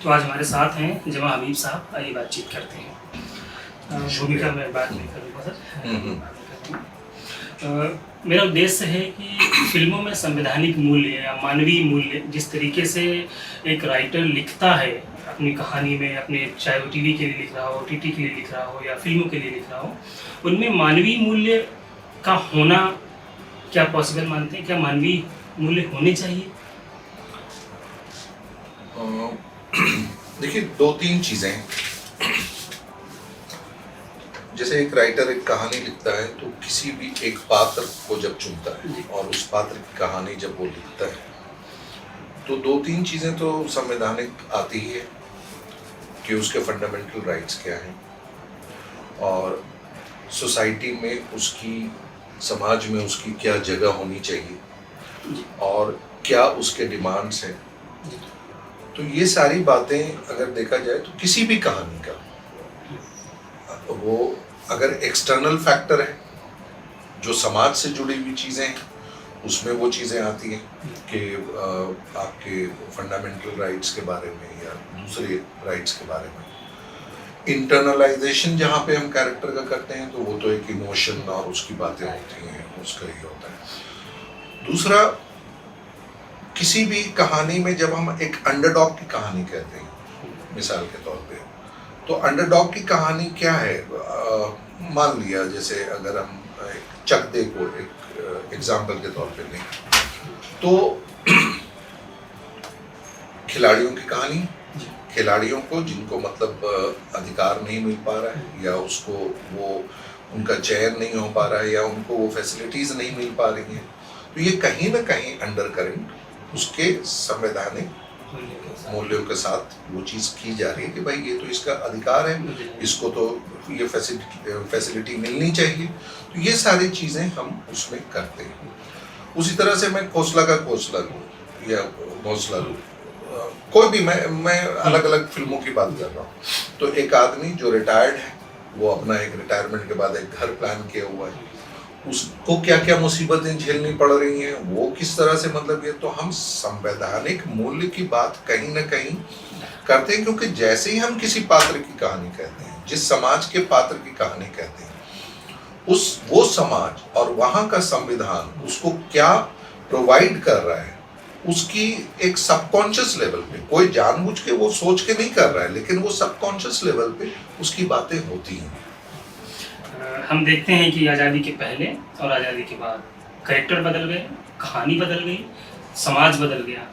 तो आज हमारे साथ हैं जमा हबीब साहब, आइए बातचीत करते हैं। भूमिका मैं बाद में करूँगा सर। मेरा उद्देश्य है कि फिल्मों में संवैधानिक मूल्य या मानवीय मूल्य जिस तरीके से एक राइटर लिखता है अपनी कहानी में, अपने चाहे वो टीवी के लिए लिख रहा हो, ओटीटी के लिए लिख रहा हो या फिल्मों के लिए लिख रहा हो, उनमें मानवीय मूल्य का होना क्या पॉसिबल मानते हैं? क्या मानवीय मूल्य होने चाहिए? देखिए, दो तीन चीजें। जैसे एक राइटर एक कहानी लिखता है तो किसी भी एक पात्र को जब चुनता है और उस पात्र की कहानी जब वो लिखता है तो दो तीन चीजें तो संवैधानिक आती ही है कि उसके फंडामेंटल राइट्स क्या हैं और सोसाइटी में उसकी, समाज में उसकी क्या जगह होनी चाहिए और क्या उसके डिमांड्स हैं। तो ये सारी बातें अगर देखा जाए तो किसी भी कहानी का, वो अगर एक्सटर्नल फैक्टर है जो समाज से जुड़ी हुई चीज़ें हैं उसमें वो चीज़ें आती हैं कि आपके फंडामेंटल राइट्स के बारे में या दूसरे राइट्स के बारे में। इंटरनलाइजेशन जहाँ पे हम कैरेक्टर का करते हैं तो वो तो एक इमोशन और उसकी बातें होती हैं, उसका ही होता है। दूसरा, किसी भी कहानी में जब हम एक अंडरडॉग की कहानी कहते हैं, मिसाल के तौर पे, तो अंडरडॉग की कहानी क्या है? मान लिया जैसे अगर हम एक चक दे को एक एग्जाम्पल के तौर पे लें तो खिलाड़ियों की कहानी, खिलाड़ियों को जिनको मतलब अधिकार नहीं मिल पा रहा है या उसको वो उनका चयन नहीं हो पा रहा है या उनको वो फैसिलिटीज नहीं मिल पा रही हैं, तो ये कहीं ना कहीं अंडर करंट उसके संवैधानिक मूल्यों के साथ वो चीज़ की जा रही है कि भाई ये तो इसका अधिकार है, इसको तो ये फैसिलिटी मिलनी चाहिए। तो ये सारी चीज़ें हम उसमें करते हैं। उसी तरह से मैं खोसला का खोसला लूँ या घोंसला लूँ, कोई भी, मैं अलग अलग फिल्मों की बात कर रहा हूँ। तो एक आदमी जो रिटायर्ड है, वो अपना एक रिटायरमेंट के बाद एक घर प्लान किया हुआ है, उसको क्या क्या मुसीबतें झेलनी पड़ रही हैं, वो किस तरह से, मतलब ये तो हम संवैधानिक मूल्य की बात कहीं ना कहीं करते हैं। क्योंकि जैसे ही हम किसी पात्र की कहानी कहते हैं, जिस समाज के पात्र की कहानी कहते हैं, वो समाज और वहाँ का संविधान उसको क्या प्रोवाइड कर रहा है, उसकी एक सबकॉन्शियस लेवल पे, कोई जानबूझ के वो सोच के नहीं कर रहा है, लेकिन वो सबकॉन्शियस लेवल पे उसकी बातें होती हैं। हम देखते हैं कि आज़ादी के पहले और आज़ादी के बाद कैरेक्टर बदल गए, कहानी बदल गई, समाज बदल गया।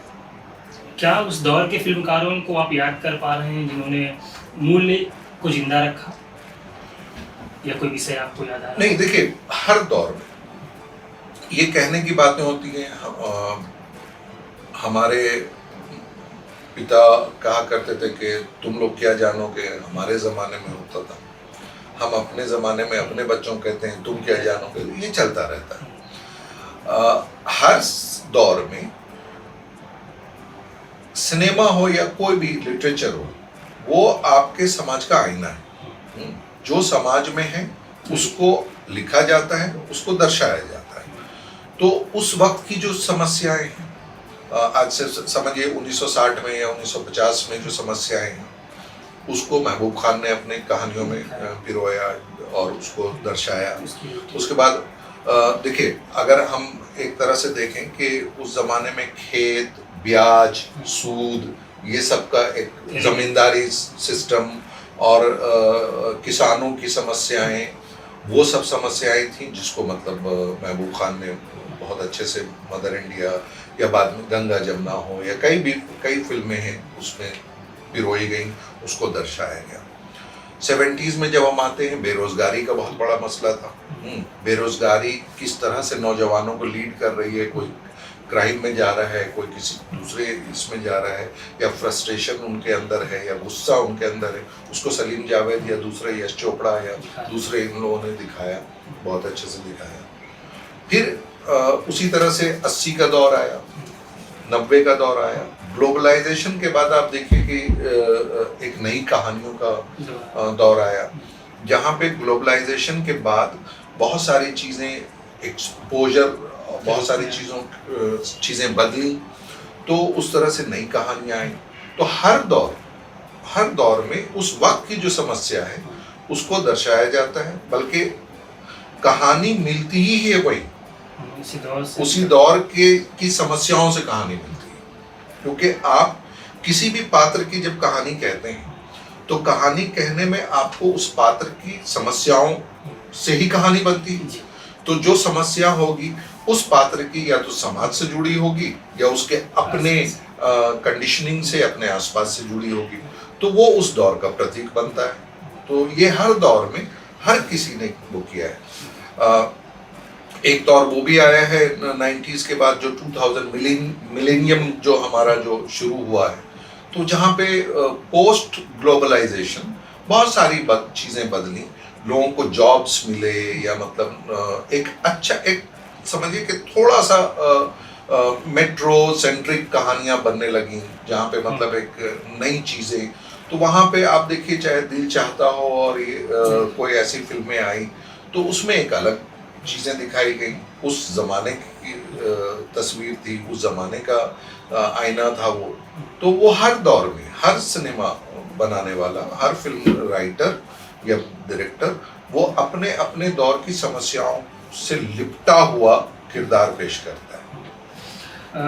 क्या उस दौर के फिल्मकारों को आप याद कर पा रहे हैं जिन्होंने मूल्य को जिंदा रखा, या कोई विषय आपको याद आ रहा है? नहीं, देखिए, हर दौर में ये कहने की बातें होती हैं। हमारे पिता कहा करते थे कि तुम लोग क्या जानोगे, हमारे ज़माने में होता था। हम अपने ज़माने में अपने बच्चों कहते हैं तुम क्या जानोगे। ये चलता रहता है। हर दौर में सिनेमा हो या कोई भी लिटरेचर हो, वो आपके समाज का आईना है। जो समाज में है उसको लिखा जाता है, उसको दर्शाया जाता है। तो उस वक्त की जो समस्याएं हैं, आज से समझिए 1960 में या 1950 में जो समस्याएं हैं, उसको महबूब खान ने अपनी कहानियों में पिरोया और उसको दर्शाया। उसके बाद देखिए, अगर हम एक तरह से देखें कि उस ज़माने में खेत, ब्याज, सूद, ये सब का एक ज़मींदारी सिस्टम और किसानों की समस्याएं, वो सब समस्याएं थी जिसको मतलब महबूब खान ने बहुत अच्छे से, मदर इंडिया या बाद में गंगा जमुना हो या कई फिल्में हैं उसमें पिरोई गई, उसको दर्शाया गया। 70s में जब हम आते हैं, बेरोजगारी का बहुत बड़ा मसला था। बेरोजगारी किस तरह से नौजवानों को लीड कर रही है, कोई क्राइम में जा रहा है, कोई किसी दूसरे इसमें जा रहा है, या फ्रस्ट्रेशन उनके अंदर है या गुस्सा उनके अंदर है, उसको सलीम जावेद या दूसरे यश चोपड़ा या दूसरे इन लोगों ने दिखाया, बहुत अच्छे से दिखाया। फिर उसी तरह से 80 का दौर आया, 90 का दौर आया। ग्लोबलाइजेशन के बाद आप देखिए कि एक नई कहानियों का दौर आया, जहाँ पे ग्लोबलाइजेशन के बाद बहुत सारी चीज़ें, एक्सपोजर, बहुत सारी चीज़ें बदली, तो उस तरह से नई कहानियाँ आई। तो हर दौर हर दौर में उस वक्त की जो समस्या है उसको दर्शाया जाता है, बल्कि कहानी मिलती ही है वही उसी दौर के की समस्याओं से कहानी मिलती है। क्योंकि आप किसी भी पात्र की जब कहानी कहते हैं तो कहानी कहने में आपको उस पात्र की समस्याओं से ही कहानी बनती है। तो जो समस्या होगी उस पात्र की या तो समाज से जुड़ी होगी या उसके अपने कंडीशनिंग से, अपने आसपास से जुड़ी होगी, तो वो उस दौर का प्रतीक बनता है। तो ये हर दौर में हर किसी ने वो किया है। एक दौर वो भी आया है 90s के बाद, जो 2000 मिलेनियम जो हमारा जो शुरू हुआ है, तो जहाँ पे पोस्ट ग्लोबलाइजेशन बहुत सारी चीज़ें बदली, लोगों को जॉब्स मिले, या मतलब एक अच्छा, एक समझिए कि थोड़ा सा मेट्रो सेंट्रिक कहानियां बनने लगी, जहाँ पे मतलब एक नई चीज़ें। तो वहाँ पे आप देखिए, चाहे दिल चाहता हो और ये कोई ऐसी फिल्में आई तो उसमें एक अलग चीज़ें दिखाई गई, उस ज़माने की तस्वीर थी, उस ज़माने का आईना था वो। तो वो हर दौर में हर सिनेमा बनाने वाला, हर फिल्म राइटर या डायरेक्टर, वो अपने अपने दौर की समस्याओं से लिपटा हुआ किरदार पेश करता है।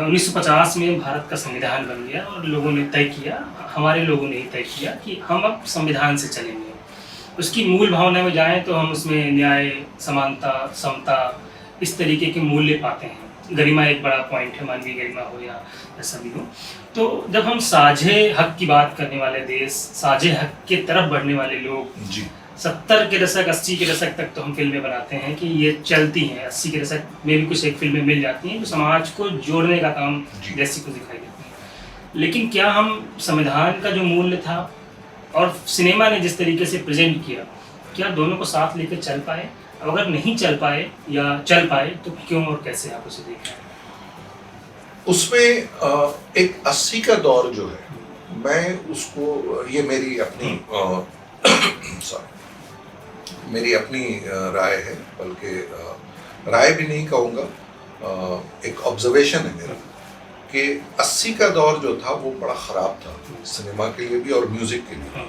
1950 में भारत का संविधान बन गया और लोगों ने तय किया, हमारे लोगों ने ही तय किया कि हम अब संविधान से चलेंगे। उसकी मूल भावना में जाएं तो हम उसमें न्याय, समानता, समता, इस तरीके के मूल्य पाते हैं। गरिमा एक बड़ा पॉइंट है, मानवीय गरिमा हो या ऐसा भी हो। तो जब हम साझे हक की बात करने वाले देश, साझे हक के तरफ बढ़ने वाले लोग जी, 70 के दशक, 80 के दशक तक तो हम फिल्में बनाते हैं कि ये चलती हैं। 80 के दशक में भी कुछ एक फिल्में मिल जाती हैं जो समाज को जोड़ने का काम जैसी को दिखाई देती हैं। लेकिन क्या हम संविधान का जो मूल्य था और सिनेमा ने जिस तरीके से प्रेजेंट किया, क्या दोनों को साथ लेकर चल पाए? अगर नहीं चल पाए या चल पाए तो क्यों और कैसे आप उसे देख रहे हैं? उसमें एक 80 का दौर जो है, मैं उसको, ये मेरी अपनी सॉरी मेरी अपनी राय है, बल्कि राय भी नहीं कहूँगा, एक ऑब्जर्वेशन है मेरा, कि 80 का दौर जो था वो बड़ा ख़राब था सिनेमा के लिए भी और म्यूज़िक के लिए।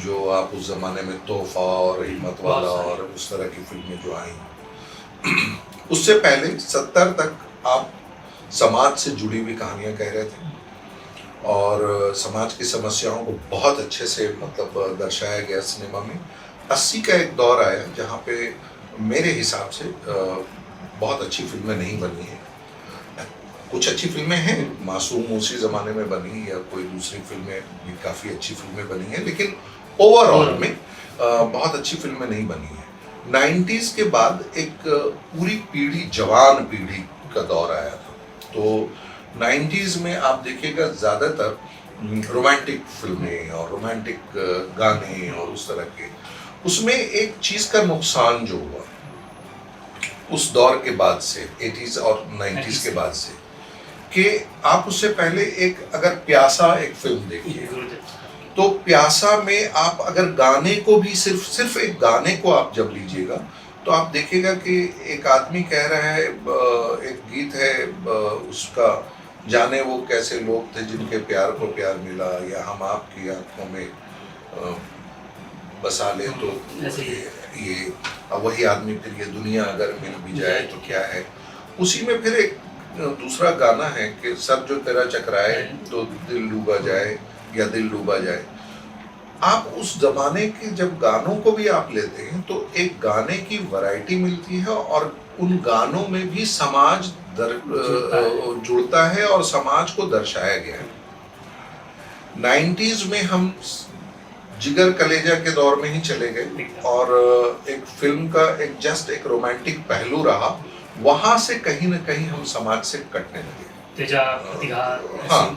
जो आप उस ज़माने में तोहफा और हिम्मत वाला और उस तरह की फिल्में जो आई, उससे पहले 70 तक आप समाज से जुड़ी हुई कहानियाँ कह रहे थे और समाज की समस्याओं को बहुत अच्छे से मतलब दर्शाया गया सिनेमा में। 80 का एक दौर आया जहाँ पे मेरे हिसाब से बहुत अच्छी फिल्में नहीं बनी हैं। कुछ अच्छी फिल्में हैं, मासूम उसी ज़माने में बनी, या कोई दूसरी फिल्में भी काफ़ी अच्छी फिल्में बनी हैं, लेकिन ओवरऑल में बहुत अच्छी फिल्में नहीं बनी हैं। 90s के बाद एक पूरी पीढ़ी, जवान पीढ़ी का दौर आया था। तो 90s में आप देखिएगा ज़्यादातर रोमांटिक फिल्में और रोमांटिक गाने और उस तरह के, उसमें एक चीज़ का नुकसान जो हुआ उस दौर के बाद से, 80s और 90s के बाद से, कि आप उससे पहले एक अगर प्यासा एक फिल्म देखिए, तो प्यासा में आप अगर गाने को भी सिर्फ एक गाने को आप जब लीजिएगा तो आप देखिएगा कि एक आदमी कह रहा है, एक गीत है उसका, जाने वो कैसे लोग थे जिनके प्यार को प्यार मिला, या हम आपकी आंखों में बसा ले तो ये वही आदमी, फिर ये दुनिया अगर मिल भी जाए तो क्या है। उसी में फिर एक दूसरा गाना है कि सर जो तेरा चकराए तो दिल डूबा जाए, या दिल डूबा जाए। आप उस जमाने के जब गानों को भी आप लेते हैं तो एक गाने की वैरायटी मिलती है और उन गानों में भी समाज जुड़ता है और समाज को दर्शाया गया है। 90s में हम जिगर कलेजा के दौर में ही चले गए और एक फिल्म का एक जस्ट एक रोमांटिक पहलू रहा, वहां से कहीं ना कहीं हम समाज से कटने लगे। हाँ,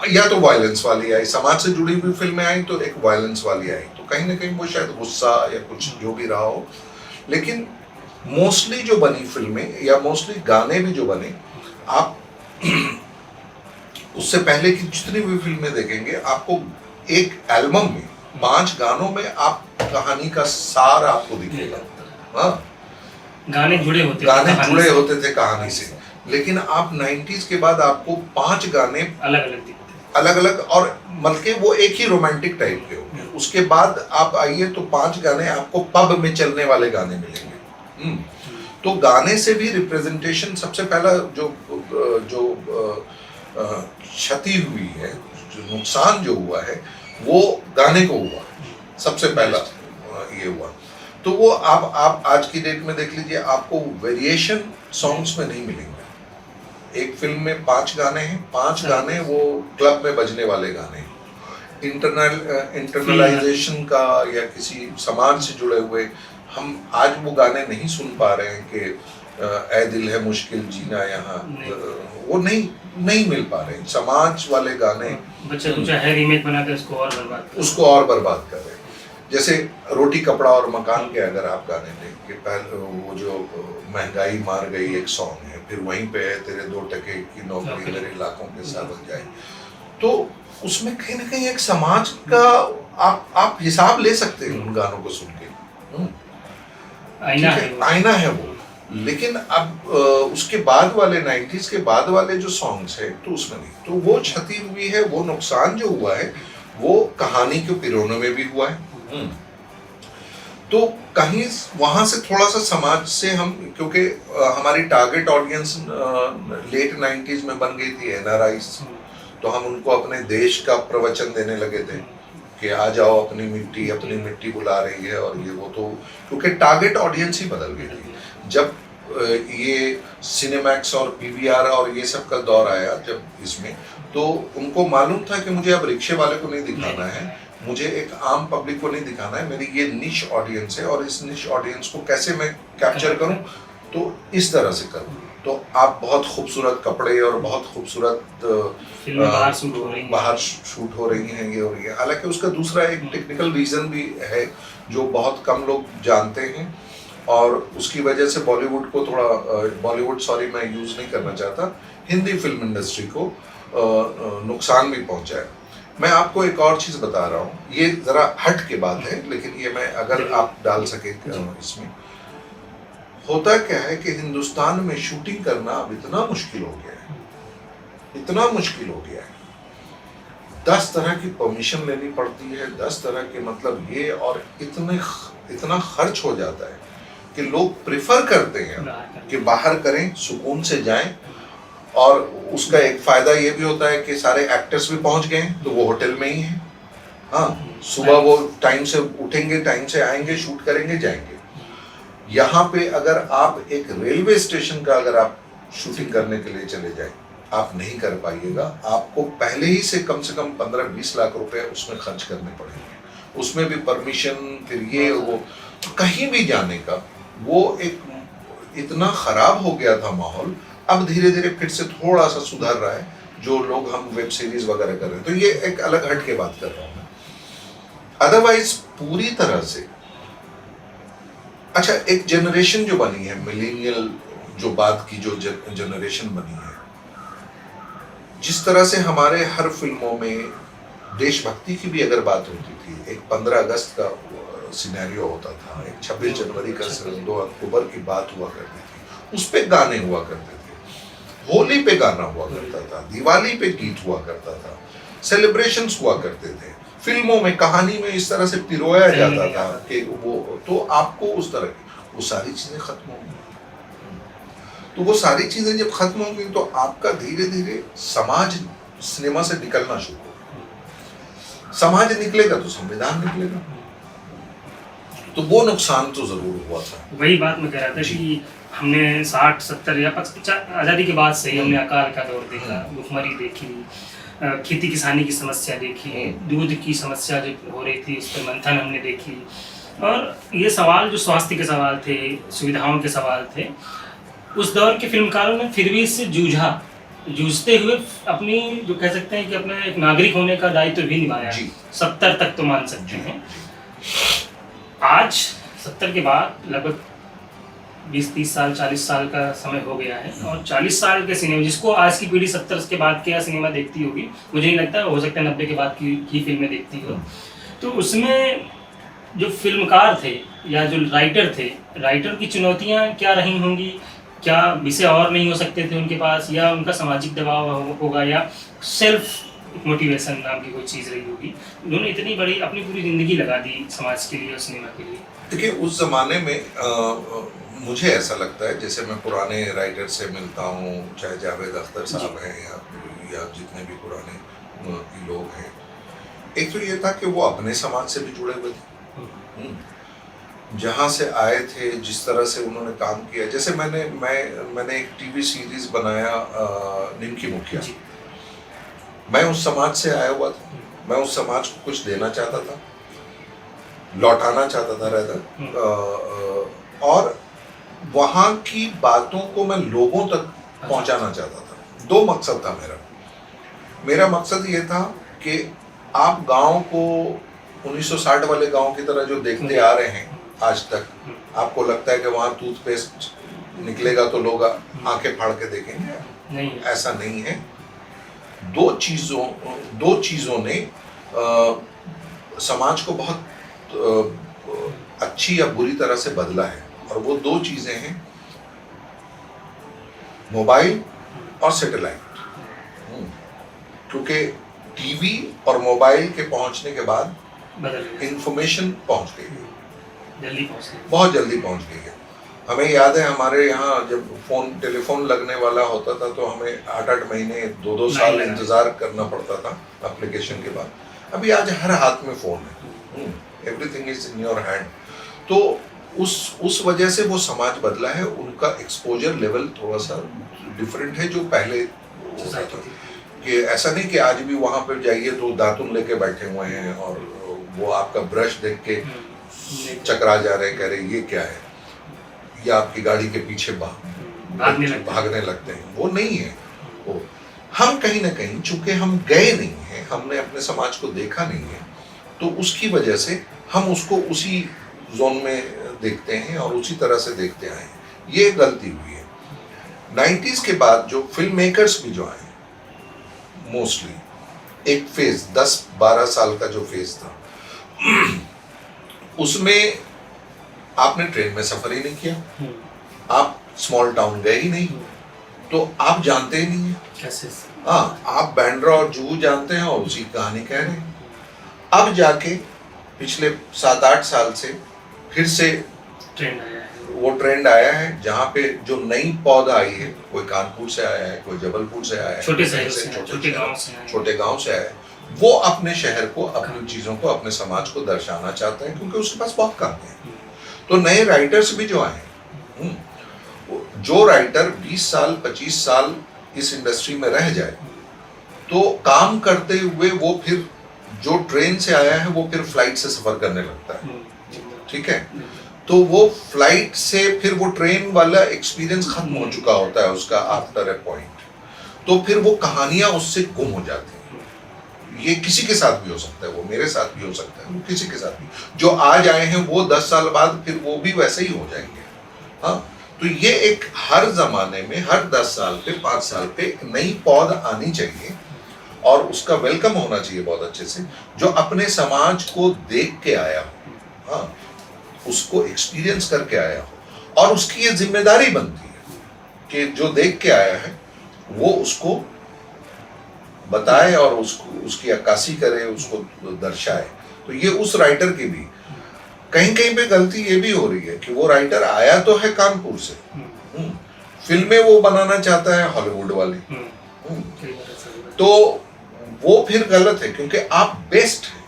या तो वायलेंस वाली आई, समाज से जुड़ी हुई फिल्में आई तो एक वायलेंस वाली आई, तो कहीं ना कहीं वो शायद गुस्सा या कुछ जो भी रहा हो। लेकिन मोस्टली जो बनी फिल्में या मोस्टली गाने भी जो बने, आप उससे पहले की जितनी भी फिल्में देखेंगे, आपको एक एल्बम में 5 गानों में आप कहानी का सार आपको दिखेगा। हाँ, गाने जुड़े होते थे कहानी से। लेकिन आप 90s के बाद आपको 5 गाने अलग अलग दिखते, अलग अलग, और बल्कि वो एक ही रोमांटिक टाइप के होंगे। उसके बाद आप आइए तो 5 गाने आपको पब में चलने वाले गाने मिलेंगे। तो गाने से भी रिप्रेजेंटेशन, सबसे पहला जो जो क्षति हुई है, जो नुकसान जो हुआ है, वो गाने को हुआ सबसे पहला। ये हुआ तो वो आप आज की डेट में देख लीजिए, आपको वेरिएशन सॉन्ग्स में नहीं मिलेंगे। एक फिल्म में 5 गाने हैं, 5 गाने वो क्लब में बजने वाले गाने हैं। इंटरनलाइजेशन का या किसी समाज से जुड़े हुए हम आज वो गाने नहीं सुन पा रहे हैं कि ऐ दिल है मुश्किल जीना यहाँ, वो नहीं मिल पा रहे। समाज वाले गाने बच्चे कुछ है रीमेक बना के उसको और बर्बाद कर रहे हैं। जैसे रोटी कपड़ा और मकान के अगर आप गाने देखें, पहले वो जो महंगाई मार गई एक सॉन्ग है, फिर वहीं पे है तेरे 2 टके की नौकरी मेरे लाखों के साथ बन जाए, तो उसमें कहीं ना कहीं एक समाज का आप हिसाब ले सकते हैं उन गानों को सुन के। आईना है वो। लेकिन अब उसके बाद वाले 90s के बाद वाले जो सॉन्ग्स है तो उसमें नहीं, तो वो क्षति हुई है, वो नुकसान जो हुआ है वो कहानी के पिरोने में भी हुआ है। तो कहीं वहां से थोड़ा सा समाज से हम, क्योंकि हमारी टारगेट ऑडियंस लेट 90s में बन गई थी एनआरआईज, तो हम उनको अपने देश का प्रवचन देने लगे थे कि आ जाओ अपनी मिट्टी बुला रही है और ये वो, तो क्योंकि टारगेट ऑडियंस ही बदल गई थी। जब ये सिनेमैक्स और पीवीआर और ये सब का दौर आया जब इसमें, तो उनको मालूम था कि मुझे अब रिक्शे वाले को नहीं दिखाना है, मुझे एक आम पब्लिक को नहीं दिखाना है, मेरी ये निश ऑडियंस है और इस निश ऑडियंस को कैसे मैं कैप्चर करूं, तो इस तरह से करूं। तो आप बहुत खूबसूरत कपड़े और बहुत खूबसूरत बाहर शूट हो रही हैं, ये हो रही है। हालांकि उसका दूसरा एक टेक्निकल रीजन भी है जो बहुत कम लोग जानते हैं, और उसकी वजह से बॉलीवुड को थोड़ा मैं यूज नहीं करना चाहता, हिंदी फिल्म इंडस्ट्री को नुकसान भी पहुंचा है। मैं आपको एक और चीज बता रहा हूँ, ये जरा हट के बात है, लेकिन ये मैं अगर आप डाल सके इसमें, होता क्या है कि हिंदुस्तान में शूटिंग करना अब इतना मुश्किल हो गया है, इतना मुश्किल हो गया है। 10 तरह की परमिशन लेनी पड़ती है, 10 तरह के मतलब ये, और इतना खर्च हो जाता है कि लोग प्रिफर करते हैं कि बाहर करें, सुकून से जाएं। और उसका एक फायदा ये भी होता है कि सारे एक्टर्स भी पहुंच गए तो वो होटल में ही हैं। हाँ, सुबह वो टाइम से उठेंगे, टाइम से आएंगे, शूट करेंगे, जाएंगे। यहाँ पे अगर आप एक रेलवे स्टेशन का अगर आप शूटिंग करने के लिए चले जाए, आप नहीं कर पाइएगा। आपको पहले ही से कम 15-20 लाख रुपए उसमें खर्च करने पड़ेंगे, उसमें भी परमिशन, फिर ये वो, कहीं भी जाने का वो एक इतना खराब हो गया था माहौल। अब धीरे धीरे फिर से थोड़ा सा सुधर रहा है, जो लोग हम वेब सीरीज वगैरह कर रहे हैं, तो ये एक अलग हट के बात कर रहा हूं मैं। अदरवाइज पूरी तरह से अच्छा, एक जनरेशन जो बनी है मिलेनियल, जो बात की जो जनरेशन बनी है, जिस तरह से हमारे हर फिल्मों में देशभक्ति की भी अगर बात होती थी, एक 15 अगस्त का सिनेरियो होता था, एक 26 जनवरी का 2 अक्टूबर की बात हुआ करती थी, उस पे गाने हुआ करते थे, होली पे गाना हुआ करता था, दिवाली पे गीत हुआ करता था, सेलिब्रेशंस हुआ करते थे, फिल्मों में कहानी में इस तरह से पिरोया जाता था कि वो, तो आपको उस तरह की वो सारी चीजें खत्म हो गई। तो वो सारी चीजें जब खत्म हो गई तो आपका धीरे धीरे समाज सिनेमा से निकलना शुरू हो। समाज निकलेगा तो संविधान निकलेगा, तो वो नुकसान तो जरूर हुआ था। वही बात मैं कह रहा था कि हमने 60, 70 या 50 आज़ादी के बाद से ही हमने अकाल का दौर देखा, भुखमरी देखी, खेती किसानी की समस्या देखी, दूध की समस्या जो हो रही थी उस पर मंथन हमने देखी, और ये सवाल जो स्वास्थ्य के सवाल थे, सुविधाओं के सवाल थे, उस दौर के फिल्मकारों ने फिर भी इससे जूझते हुए अपनी, जो कह सकते हैं कि अपना एक नागरिक होने का दायित्व भी निभाया। 70 तक तो मान सकते हैं। आज 70 के बाद लगभग 20-30 साल, 40 साल का समय हो गया है, और 40 साल के सिनेमा, जिसको आज की पीढ़ी 70 के बाद के सिनेमा देखती होगी, मुझे नहीं लगता, हो सकता है 90 के बाद की फिल्में देखती हो, तो उसमें जो फिल्मकार थे या जो राइटर की चुनौतियाँ क्या रही होंगी, क्या विषय और नहीं हो सकते थे उनके पास, या उनका सामाजिक दबाव होगा, या सेल्फ मोटिवेशन नाम की कोई चीज़ रही होगी। उन्होंने इतनी बड़ी अपनी पूरी ज़िंदगी लगा दी समाज के लिए और सिनेमा के लिए। देखिए उस ज़माने में मुझे ऐसा लगता है, जैसे मैं पुराने राइटर से मिलता हूँ, चाहे जावेद अख्तर साहब हैं या जितने भी पुराने लोग हैं, एक तो ये था कि वो अपने समाज से भी जुड़े हुए थे, जहाँ से आए थे, जिस तरह से उन्होंने काम किया। जैसे मैंने एक टीवी सीरीज बनाया निमकी मुखिया, मैं उस समाज से आया हुआ था, मैं उस समाज को कुछ देना चाहता था, लौटाना चाहता था रहता, और वहाँ की बातों को मैं लोगों तक पहुँचाना चाहता था। दो मकसद था मेरा मकसद ये था कि आप गांव को 1960 वाले गांव की तरह जो देखते आ रहे हैं आज तक, आपको लगता है कि वहाँ टूथपेस्ट निकलेगा तो लोग आंखें फाड़ के देखेंगे, नहीं, ऐसा नहीं है। दो चीज़ों ने समाज को बहुत अच्छी या बुरी तरह से बदला है, और वो दो चीज़ें हैं, मोबाइल और सैटेलाइट। क्योंकि टीवी और मोबाइल के पहुंचने के बाद इंफॉर्मेशन पहुंच गई है, बहुत जल्दी पहुंच गई है। हमें याद है हमारे यहाँ जब टेलीफोन लगने वाला होता था तो हमें 8-8 महीने 2-2 साल इंतजार करना पड़ता था एप्लीकेशन के बाद। अभी आज हर हाथ में फ़ोन है, everything is in your hand. तो उस वजह से वो समाज बदला है, उनका एक्सपोजर लेवल थोड़ा सा डिफरेंट है जो पहले होता था। कि ऐसा नहीं कि आज भी वहाँ पर जाइए तो दातुन लेके बैठे हुए हैं और वो आपका ब्रश देख के चकरा जा रहे, कह रहे ये क्या है, या आपकी गाड़ी के पीछे भागने लगते हैं। वो नहीं है। वो हम कहीं ना कहीं, चूंकि हम गए नहीं हैं, हमने अपने समाज को देखा नहीं है, तो उसकी वजह से हम उसको उसी जोन में देखते हैं और उसी तरह से देखते आए हैं। ये गलती हुई है। 90s के बाद जो फिल्म मेकर्स भी जो आए, मोस्टली एक फेज 10-12 साल का जो फेज था, उसमें आपने ट्रेन में सफर ही नहीं किया, आप स्मॉल टाउन गए ही नहीं, तो आप जानते ही नहीं है कैसे। हाँ, आप बैंड्रा और जुहू जानते हैं और उसी कहानी कह रहे हैं। अब जाके पिछले 7-8 साल से फिर से ट्रेंड आया है जहाँ पे जो नई पौधा आई है, कोई कानपुर से आया है, कोई जबलपुर से आया है, छोटे गांव से आया है, वो अपने शहर को, अपनी चीजों को, अपने समाज को दर्शाना चाहते हैं क्योंकि उसके पास बहुत काम है। तो नए राइटर्स भी जो आए, जो राइटर 20 साल 25 साल इस इंडस्ट्री में रह जाए तो काम करते हुए वो फिर जो ट्रेन से आया है वो फिर फ्लाइट से सफर करने लगता है, ठीक है। तो वो फ्लाइट से फिर वो ट्रेन वाला एक्सपीरियंस खत्म हो चुका होता है उसका आफ्टर ए पॉइंट, तो फिर वो कहानियां उससे गुम हो जाती हैं। ये किसी के साथ भी हो सकता है, वो मेरे साथ भी हो सकता है, वो किसी के साथ भी। जो आज आए हैं वो 10 साल बाद फिर वो भी वैसे ही हो जाएंगे। हाँ, तो ये एक हर जमाने में, हर 10 साल पे, 5 साल पे एक नई पौध आनी चाहिए और उसका वेलकम होना चाहिए बहुत अच्छे से, जो अपने समाज को देख के आया हो, हाँ, उसको एक्सपीरियंस करके आया हो, और उसकी ये जिम्मेदारी बनती है कि जो देख के आया है वो उसको बताए और उसकी अक्कासी करे, उसको दर्शाए। तो ये उस राइटर की भी कहीं कहीं पे गलती ये भी हो रही है कि वो राइटर आया तो है कानपुर से, फिल्में वो बनाना चाहता है हॉलीवुड वाली, तो वो फिर गलत है क्योंकि आप बेस्ट हैं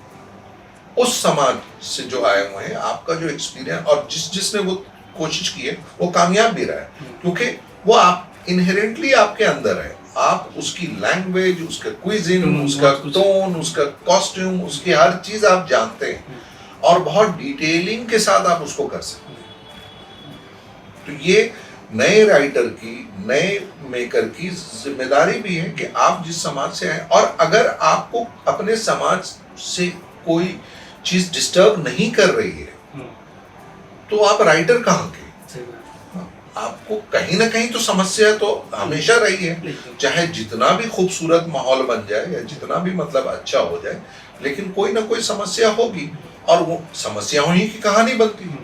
उस समाज से जो आए हुए हैं। आपका जो एक्सपीरियंस और जिसने वो कोशिश की है वो कामयाब भी रहा है क्योंकि वो आप इनहेरेंटली आपके अंदर है। आप उसकी लैंग्वेज, उसका क्विजिन, उसका टोन, उसका कॉस्ट्यूम, उसकी हर चीज आप जानते हैं और बहुत डिटेलिंग के साथ आप उसको कर सकते हैं। तो ये नए राइटर की, नए मेकर की जिम्मेदारी भी है कि आप जिस समाज से आए, और अगर आपको अपने समाज से कोई चीज डिस्टर्ब नहीं कर रही है तो आप राइटर कहाँ के। आपको कहीं ना कहीं तो समस्या तो हमेशा रही है, चाहे जितना भी खूबसूरत माहौल बन जाए या जितना भी मतलब अच्छा हो जाए, लेकिन कोई ना कोई समस्या होगी और वो समस्याओं ही की कहानी बनती है।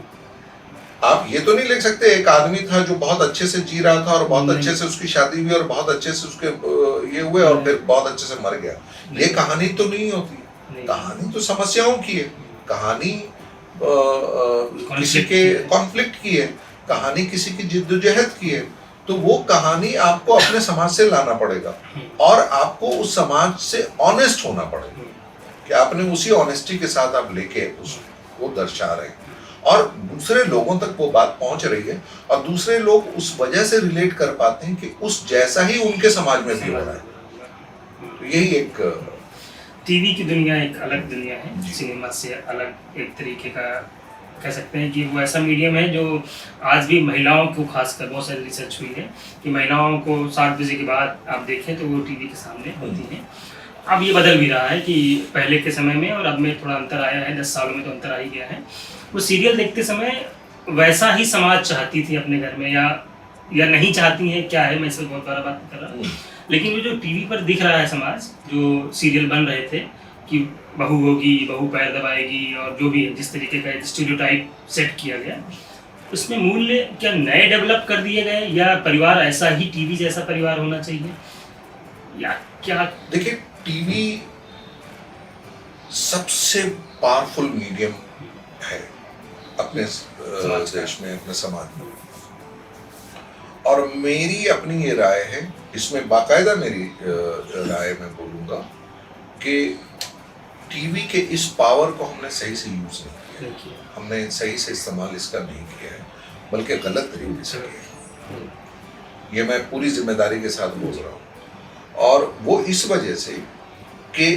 आप ये तो नहीं लिख सकते एक आदमी था जो बहुत अच्छे से जी रहा था और बहुत अच्छे से उसकी शादी हुई और बहुत अच्छे से उसके ये हुए और फिर बहुत अच्छे से मर गया। ये कहानी तो नहीं होती। कहानी तो समस्याओं की है, कहानी किसी के कॉन्फ्लिक्ट की है, कहानी किसी की जिद्दोजहद की है। तो वो कहानी आपको अपने समाज से लाना पड़ेगा और आपको उस समाज से ऑनेस्ट होना पड़ेगा कि आपने उसी ऑनेस्टी के साथ आप लेके उसको दर्शा रहे हैं और दूसरे लोगों तक वो बात पहुंच रही है और दूसरे लोग उस वजह से रिलेट कर पाते हैं कि उस जैसा ही उनके समाज में भी हो रहा है। तो यही एक टीवी की दुनिया एक अलग दुनिया है, सिनेमा से अलग एक तरीके का कह सकते हैं कि वो ऐसा मीडियम है जो आज भी महिलाओं को खासकर बहुत सारी रिसर्च हुई है कि महिलाओं को 7 बजे के बाद आप देखें तो वो टीवी के सामने होती हैं। अब ये बदल भी रहा है कि पहले के समय में और अब में थोड़ा अंतर आया है, 10 सालों में तो अंतर आ ही गया है। वो सीरियल देखते समय वैसा ही समाज चाहती थी अपने घर में या नहीं चाहती हैं, क्या है, मैं इस पर बहुत बड़ा बात कर रहा हूँ। लेकिन वो जो टीवी पर दिख रहा है समाज, जो सीरियल बन रहे थे कि बहू होगी, बहू पैर दबाएगी और जो भी जिस तरीके का स्टीरियोटाइप सेट किया गया, उसमें मूल्य क्या नए डेवलप कर दिए गए या परिवार ऐसा ही टीवी जैसा परिवार होना चाहिए या क्या? देखिए, टीवी सबसे पावरफुल मीडियम है अपने देश में, अपने समाज में। और मेरी अपनी ये राय है, इसमें बाकायदा मेरी राय मैं बोलूँगा कि टीवी के इस पावर को हमने सही से यूज़ नहीं किया, हमने सही से इस्तेमाल इसका नहीं किया है, बल्कि गलत तरीके से किया है। ये मैं पूरी जिम्मेदारी के साथ बोल रहा हूँ। और वो इस वजह से कि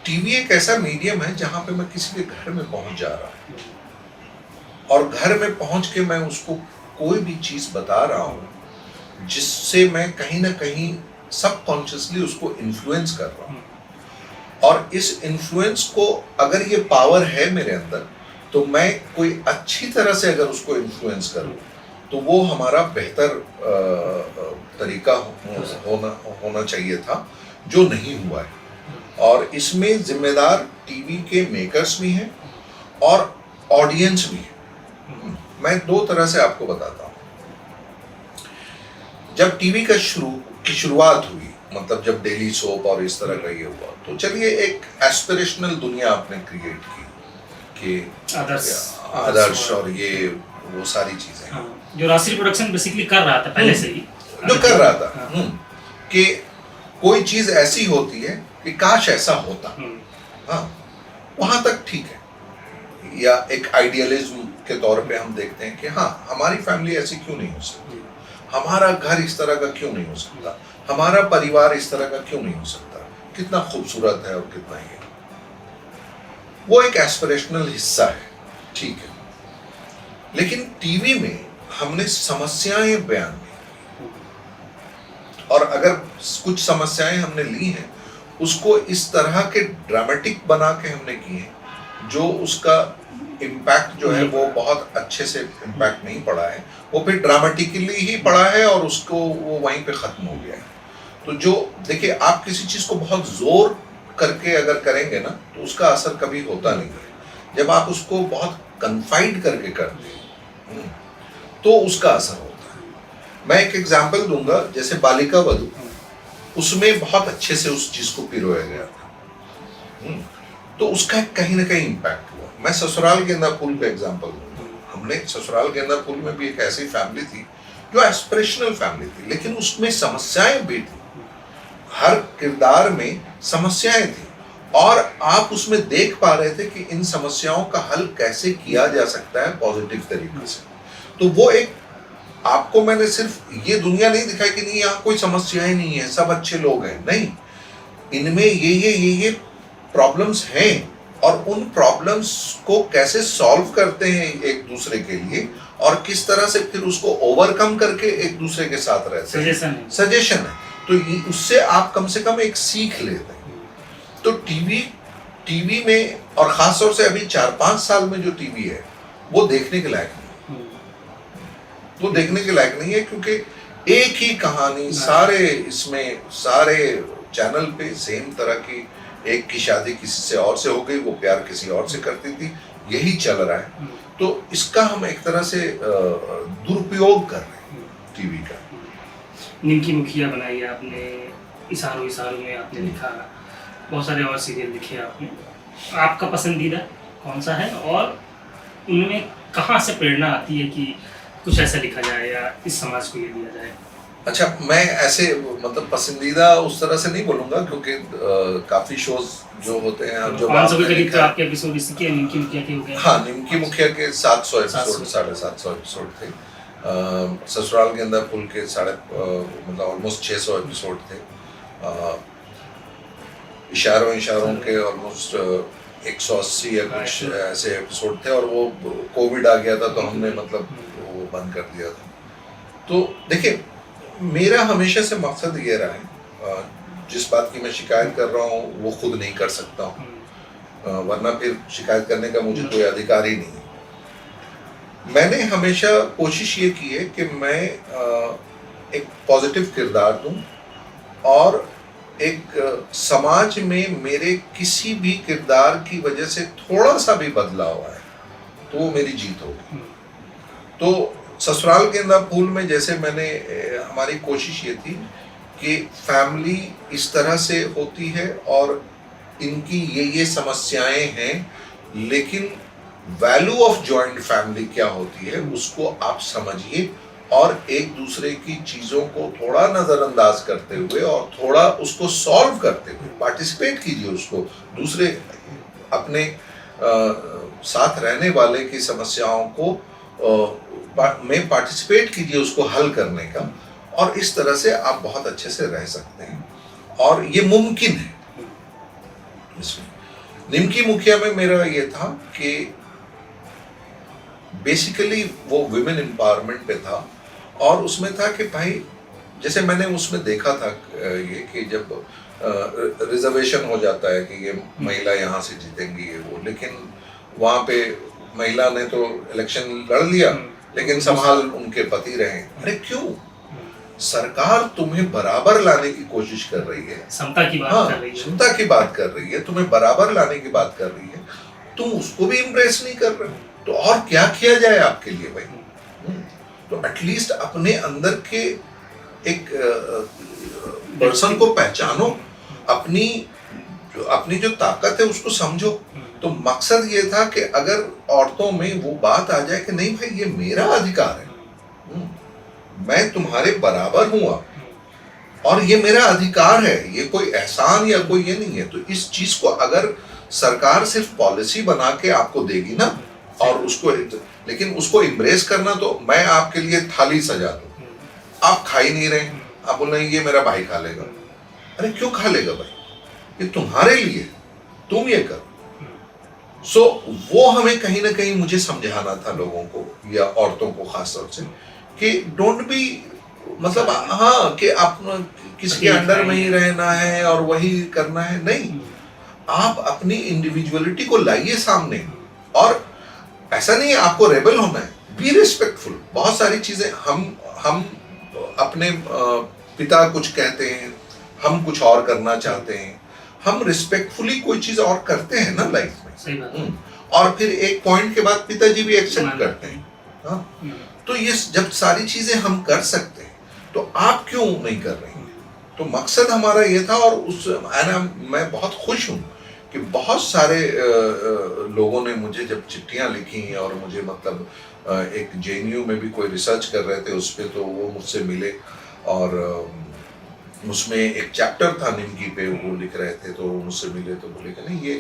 टीवी एक ऐसा मीडियम है जहाँ पे मैं किसी के घर में पहुँच जा रहा हूँ और घर में पहुँच के मैं उसको कोई भी चीज़ बता रहा हूँ जिससे मैं कहीं ना कहीं सबकॉन्शियसली उसको इन्फ्लुएंस कर रहा हूँ। और इस इन्फ्लुएंस को अगर ये पावर है मेरे अंदर, तो मैं कोई अच्छी तरह से अगर उसको इन्फ्लुएंस करूँ तो वो हमारा बेहतर तरीका होना चाहिए था, जो नहीं हुआ है। और इसमें जिम्मेदार टीवी के मेकर्स भी हैं और ऑडियंस भी है। मैं 2 तरह से आपको बताता हूँ। जब टीवी की शुरुआत हुई, मतलब जब डेली सोप और इस तरह का ये हुआ, तो चलिए एक एस्पिरेशनल दुनिया आपने क्रिएट की कि आदर्श और ये वो सारी चीजें, हाँ, जो राष्ट्रीय प्रोडक्शन बेसिकली कर रहा था पहले से ही, जो कर रहा था कि कोई चीज ऐसी होती है कि काश ऐसा होता। हाँ, वहां तक ठीक है। या एक आइडियलिज्म के तौर पे हम देखते हैं कि हाँ, हमारी फैमिली ऐसी क्यों नहीं हो सकती, हमारा घर इस तरह का क्यों नहीं हो सकता, हमारा परिवार इस तरह का क्यों नहीं हो सकता, कितना खूबसूरत है और कितना ये। वो एक एस्पिरेशनल हिस्सा है, ठीक है। लेकिन टीवी में हमने समस्याएं बयान की और अगर कुछ समस्याएं हमने ली हैं उसको इस तरह के ड्रामेटिक बना के हमने की है जो उसका इम्पैक्ट जो है वो बहुत अच्छे से इम्पैक्ट नहीं पड़ा है, वो फिर ड्रामेटिकली ही पड़ा है और उसको वो वहीं पे ख़त्म हो गया है। तो जो देखिए, आप किसी चीज़ को बहुत ज़ोर करके अगर करेंगे ना तो उसका असर कभी होता नहीं है। जब आप उसको बहुत कन्फाइंड करके करते हैं तो उसका असर होता है। मैं एक एग्जांपल दूंगा, जैसे बालिका वधू, उसमें बहुत अच्छे से उस चीज़ को पिरोया गया था, तो उसका कहीं ना कहीं इम्पैक्ट हुआ। मैं ससुराल गेंदा फूल का एग्जांपल दूंगा। हमने ससुराल गेंदा फूल में भी एक ऐसी फैमिली थी जो एस्पिरेशनल फैमिली थी, लेकिन उसमें समस्याएं भी थी, हर किरदार में समस्याएं थी और आप उसमें देख पा रहे थे कि इन समस्याओं का हल कैसे किया जा सकता है पॉजिटिव तरीके से। तो वो एक, आपको मैंने सिर्फ ये दुनिया नहीं दिखाई कि नहीं यहाँ कोई समस्याएं नहीं है, सब अच्छे लोग हैं, नहीं, इनमें ये प्रॉब्लम्स हैं और उन प्रॉब्लम्स को कैसे सॉल्व करते हैं एक दूसरे के लिए और किस तरह से फिर उसको ओवरकम करके एक दूसरे के साथ रहते हैं, सजेशन है। तो उससे आप कम से कम एक सीख लेते हैं। तो टीवी में, और खास तौर से अभी 4-5 साल में जो टीवी है वो देखने के लायक नहीं, वो देखने के लायक नहीं है, क्योंकि एक ही कहानी सारे चैनल पे सेम तरह की, एक की शादी किसी से और से हो गई, वो प्यार किसी और से करती थी, यही चल रहा है, तो इसका हम एक तरह से दुरुपयोग कर रहे हैं टीवी का। निमकी मुखिया बनाई आपने, इशारों इशारों में आपने लिखा, बहुत सारे और सीरियल लिखे आपने। आपका पसंदीदा कौन सा है और उनमें कहाँ से प्रेरणा आती है कि कुछ ऐसा लिखा जाए या इस समाज को ये दिया जाए? अच्छा, मैं ऐसे मतलब पसंदीदा उस तरह से नहीं बोलूंगा, क्योंकि काफी शोज जो होते हैं जो 500 के करीब तो आपके एपिसोड इसी के निमकी मुखिया के हो गए। हाँ, निमकी मुखिया के 700 एपिसोड, 750 एपिसोड थे। ससुराल गेंदा फूल के मतलब ऑलमोस्ट 600 एपिसोड थे। इशारों के ऑलमोस्ट 180 या कुछ ऐसे एपिसोड थे, और वो कोविड आ गया था तो हमने मतलब वो बंद कर दिया था। तो देखिए, मेरा हमेशा से मकसद ये रहा है, जिस बात की मैं शिकायत कर रहा हूँ वो खुद नहीं कर सकता हूँ, वरना फिर शिकायत करने का मुझे कोई अधिकार ही नहीं है। मैंने हमेशा कोशिश ये की है कि मैं एक पॉजिटिव किरदार दूं, और एक समाज में मेरे किसी भी किरदार की वजह से थोड़ा सा भी बदलाव आए तो वो मेरी जीत होगी। तो ससुराल गेंदा फूल में जैसे मैंने हमारी कोशिश ये थी कि फैमिली इस तरह से होती है और इनकी ये समस्याएं हैं, लेकिन वैल्यू ऑफ जॉइंट फैमिली क्या होती है उसको आप समझिए, और एक दूसरे की चीज़ों को थोड़ा नज़रअंदाज करते हुए और थोड़ा उसको सॉल्व करते हुए पार्टिसिपेट कीजिए, उसको दूसरे अपने साथ रहने वाले की समस्याओं को में पार्टिसिपेट कीजिए, उसको हल करने का, और इस तरह से आप बहुत अच्छे से रह सकते हैं, और ये मुमकिन है। इसमें निमकी मुखिया में मेरा ये था कि बेसिकली वो वुमेन एम्पावरमेंट पे था, और उसमें था कि भाई जैसे मैंने उसमें देखा था ये कि जब रिजर्वेशन हो जाता है कि ये महिला यहाँ से जीतेंगी ये वो, लेकिन वहाँ पे महिला ने तो इलेक्शन लड़ लिया लेकिन संभाल उनके पति रहे। अरे क्यों? सरकार तुम्हें बराबर लाने की कोशिश कर रही है, समता की बात कर रही है, समता की बात कर रही है, तुम्हें बराबर लाने की बात कर रही है, तुम उसको भी इम्प्रेस नहीं कर रहे, तो और क्या किया जाए आपके लिए भाई? तो एटलीस्ट अपने अंदर के एक पर्सन को पहचानो, अपनी जो ताकत है उसको समझो। तो मकसद ये था कि अगर औरतों में वो बात आ जाए कि नहीं भाई ये मेरा अधिकार है, मैं तुम्हारे बराबर हूँ अब, और ये मेरा अधिकार है, ये कोई एहसान या कोई ये नहीं है। तो इस चीज को अगर सरकार सिर्फ पॉलिसी बना के आपको देगी ना, और उसको लेकिन उसको इम्ब्रेस करना, तो मैं आपके लिए थाली सजा दूं, आप खा ही नहीं रहे, आप बोल रहे हैं ये मेरा भाई खा लेगा। अरे क्यों खा लेगा भाई? ये तुम्हारे लिए, तुम ये करो। सो वो हमें कहीं ना कहीं मुझे समझाना था लोगों को या औरतों को खास तौर से कि डोंट बी, मतलब हाँ कि आप किसी के अंडर में ही रहना है और वही करना है, नहीं, आप अपनी इंडिविजुअलिटी को लाइए सामने। और ऐसा नहीं है आपको रेबल होना है, बी रिस्पेक्टफुल। बहुत सारी चीजें हम अपने पिता कुछ कहते हैं, हम कुछ और करना चाहते हैं, हम रिस्पेक्टफुली कोई चीज और करते हैं ना लाइफ में, सही बात। और फिर एक पॉइंट के बाद पिताजी भी एक्सेप्ट करते हैं। हाँ, तो ये जब सारी चीजें हम कर सकते हैं तो आप क्यों नहीं कर रही हैं? तो मकसद हमारा ये था, और मैं बहुत खुश हूँ कि बहुत सारे लोगों ने मुझे जब चिट्ठियाँ लिखी, और मुझे मतलब एक JNU में भी कोई रिसर्च कर रहे थे उस पर, तो वो मुझसे मिले, और उसमें एक चैप्टर था निमकी पे, वो लिख रहे थे, तो मुझसे मिले तो बोले कि नहीं, ये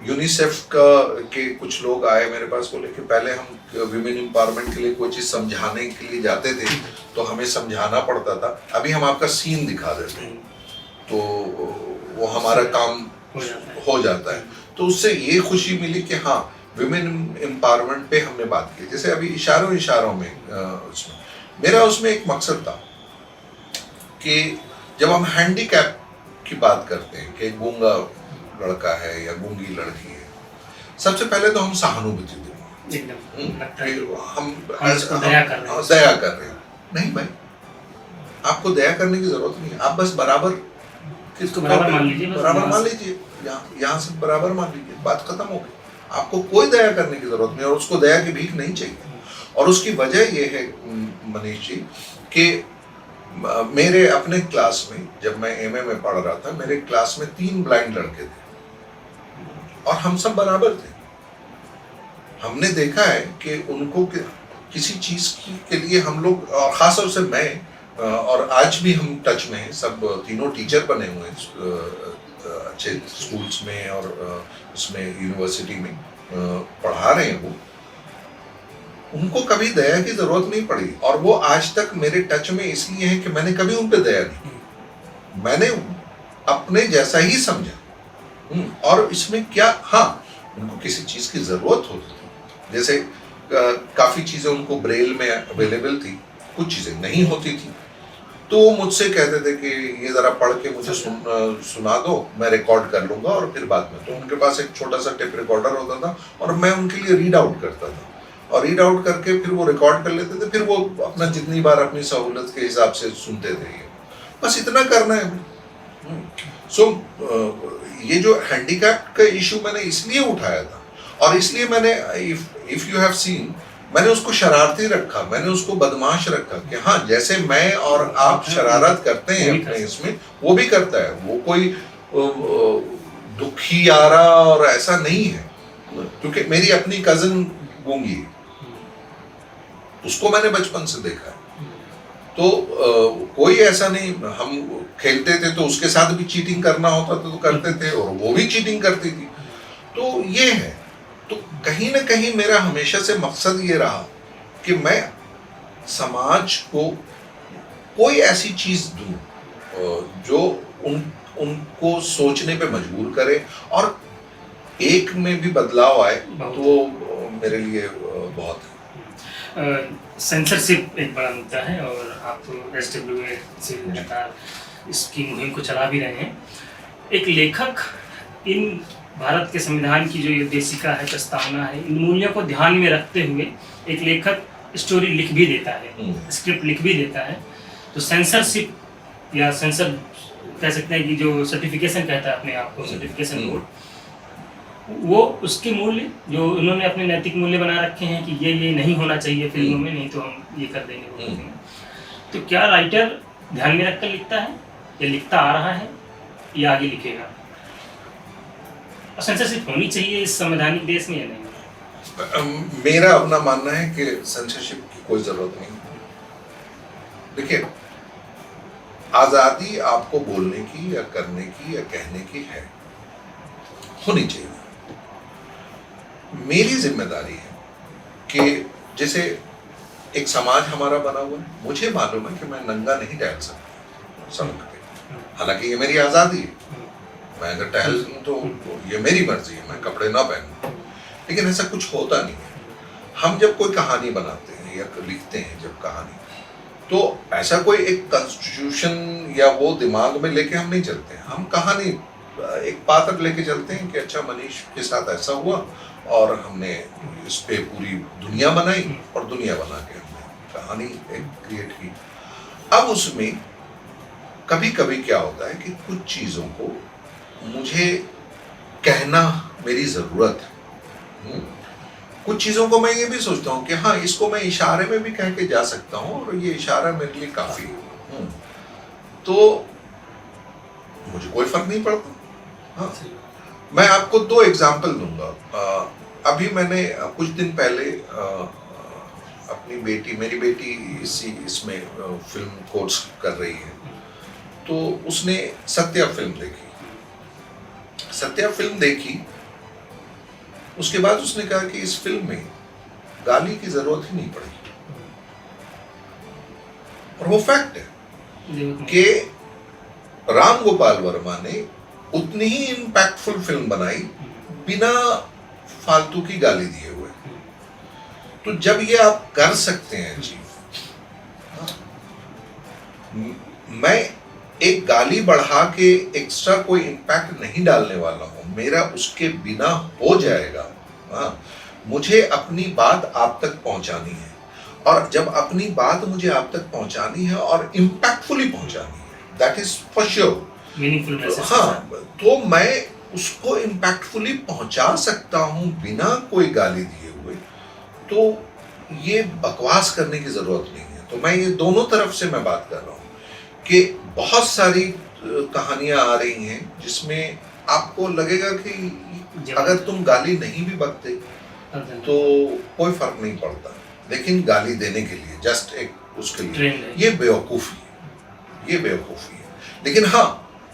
यूनिसेफ के कुछ लोग आए मेरे पास, बोले कि पहले हम विमेन एम्पावरमेंट के लिए कोई चीज़ समझाने के लिए जाते थे तो हमें समझाना पड़ता था, अभी हम आपका सीन दिखा देते हैं तो वो हमारा काम हो जाता है। तो उससे ये खुशी मिली कि हाँ, विमेन एम्पावरमेंट पे हमने बात की। जैसे अभी इशारों में उसमें मेरा उसमें एक मकसद था कि जब हम हैंडीकैप की बात करते हैं कि गूंगा लड़का है या गूंगी लड़की है, सबसे पहले तो हम सहानुभूति देंगे, हम दया कर रहे हैं। नहीं भाई, आपको दया करने की जरूरत नहीं है, आप बस बराबर किसको बराबर मान लीजिए, बराबर मान लीजिए, यहाँ से बराबर मान लीजिए, बात खत्म हो गई। आपको कोई दया करने की जरूरत नहीं, और उसको दया की भीख नहीं चाहिए। और उसकी वजह ये है मनीष जी कि मेरे अपने क्लास में, जब मैं एमए में पढ़ रहा था, मेरे क्लास में 3 ब्लाइंड लड़के थे और हम सब बराबर थे। हमने देखा है कि उनको किसी चीज के लिए हम लोग, और खास तौर से मैं, और आज भी हम टच में हैं, सब तीनों टीचर बने हुए हैं अच्छे स्कूल्स में और उसमें यूनिवर्सिटी में पढ़ा रहे हैं। वो उनको कभी दया की जरूरत नहीं पड़ी, और वो आज तक मेरे टच में इसलिए है कि मैंने कभी उन पे दया नहीं की, मैंने अपने जैसा ही समझा। और इसमें क्या, हाँ उनको किसी चीज की जरूरत होती थी, जैसे काफी चीजें उनको ब्रेल में अवेलेबल थी, कुछ चीजें नहीं होती थी, तो वो मुझसे कहते थे कि ये जरा पढ़ के मुझे सुना दो, मैं रिकॉर्ड कर लूंगा और फिर बाद में। तो उनके पास एक छोटा सा टेप रिकॉर्डर होता था और मैं उनके लिए रीड आउट करता था, और रीड आउट करके फिर वो रिकॉर्ड कर लेते थे, फिर वो अपना जितनी बार अपनी सहूलत के हिसाब से सुनते थे। बस इतना करना है। सो ये जो हैंडीकैप का इशू मैंने इसलिए उठाया था, और इसलिए मैंने, इफ यू हैव सीन, मैंने उसको शरारती रखा, मैंने उसको बदमाश रखा कि हाँ जैसे मैं और आप शरारत करते हैं अपने इसमें, वो भी करता है। वो कोई दुखी यारा और ऐसा नहीं है, क्योंकि मेरी अपनी कजन गूंगी, उसको मैंने बचपन से देखा है। तो कोई ऐसा नहीं, हम खेलते थे तो उसके साथ भी चीटिंग करना होता था तो करते थे, और वो भी चीटिंग करती थी। तो ये है, तो कहीं ना कहीं मेरा हमेशा से मकसद ये रहा कि मैं समाज को कोई ऐसी चीज दूं जो उनको सोचने पे मजबूर करे, और एक में भी बदलाव आए, तो मेरे लिए बहुत है। सेंसरशिप एक बड़ा मुद्दा है, और आप SWA से लगातार इसकी मुहिम को चला भी रहे हैं। एक लेखक इन भारत के संविधान की जो ये देशिका है, प्रस्तावना है, इन मूल्यों को ध्यान में रखते हुए एक लेखक स्टोरी लिख भी देता है, स्क्रिप्ट लिख भी देता है, तो सेंसरशिप या सेंसर कह सकते हैं कि जो सर्टिफिकेशन कहता है अपने आप को, सर्टिफिकेशन बोर्ड, वो उसके मूल्य जो उन्होंने अपने नैतिक मूल्य बना रखे हैं कि ये नहीं होना चाहिए फिल्मों में, नहीं तो हम ये कर देंगे, वो कर देंगे। तो क्या राइटर ध्यान में रखकर लिखता है, या लिखता आ रहा है, या आगे लिखेगा? और सेंसरशिप होनी चाहिए इस संवैधानिक देश में या नहीं? मेरा अपना मानना है कि सेंसरशिप की कोई जरूरत नहीं। देखिए, आजादी आपको बोलने की या करने की या कहने की है, होनी चाहिए। मेरी जिम्मेदारी है कि जैसे एक समाज हमारा बना हुआ है, मुझे मालूम है कि मैं नंगा नहीं टहल सकता सड़क पे, हालांकि ये मेरी आजादी है, मैं अगर टहल लूं तो ये मेरी मर्जी है, मैं कपड़े ना पहनूं, लेकिन ऐसा कुछ होता नहीं है। हम जब कोई कहानी बनाते हैं या लिखते हैं जब कहानी, तो ऐसा कोई एक कॉन्स्टिट्यूशन या वो दिमाग में लेके हम नहीं चलते हैं। हम कहानी एक पात्र लेके चलते हैं कि अच्छा मनीष के साथ ऐसा हुआ और हमने इस पे पूरी दुनिया बनाई, और दुनिया बना के हमने कहानी एक क्रिएट की। अब उसमें कभी कभी क्या होता है कि कुछ चीज़ों को मुझे कहना मेरी ज़रूरत है, कुछ चीज़ों को मैं ये भी सोचता हूँ कि हाँ इसको मैं इशारे में भी कह के जा सकता हूँ और ये इशारा मेरे लिए काफ़ी है, तो मुझे कोई फर्क नहीं पड़ता। हाँ, मैं आपको 2 एग्जाम्पल दूंगा। अभी मैंने कुछ दिन पहले अपनी बेटी, मेरी बेटी इसमें फिल्म कोर्स कर रही है, तो उसने सत्या फिल्म देखी। सत्या फिल्म देखी, उसके बाद उसने कहा कि इस फिल्म में गाली की जरूरत ही नहीं पड़ेगी, और वो फैक्ट है कि राम गोपाल वर्मा ने उतनी ही इम्पैक्टफुल फिल्म बनाई बिना फालतू की गाली दिए हुए। तो जब ये आप कर सकते हैं जी, मैं एक गाली बढ़ा के एक्स्ट्रा कोई इम्पैक्ट नहीं डालने वाला हूं, मेरा उसके बिना हो जाएगा। हाँ, मुझे अपनी बात आप तक पहुंचानी है, और जब अपनी बात मुझे आप तक पहुंचानी है और इम्पैक्टफुली पहुंचानी है, that is for sure meaningful message. हाँ, तो मैं उसको इम्पैक्टफुली पहुंचा सकता हूं बिना कोई गाली दिए हुए, तो ये बकवास करने की जरूरत नहीं है। तो मैं ये दोनों तरफ से मैं बात कर रहा हूँ कि बहुत सारी कहानियां आ रही हैं जिसमें आपको लगेगा कि अगर तुम गाली नहीं भी बकते तो कोई फर्क नहीं पड़ता, लेकिन गाली देने के लिए जस्ट एक उसके लिए ये बेवकूफ़ी है, ये बेवकूफ़ी है। लेकिन हाँ,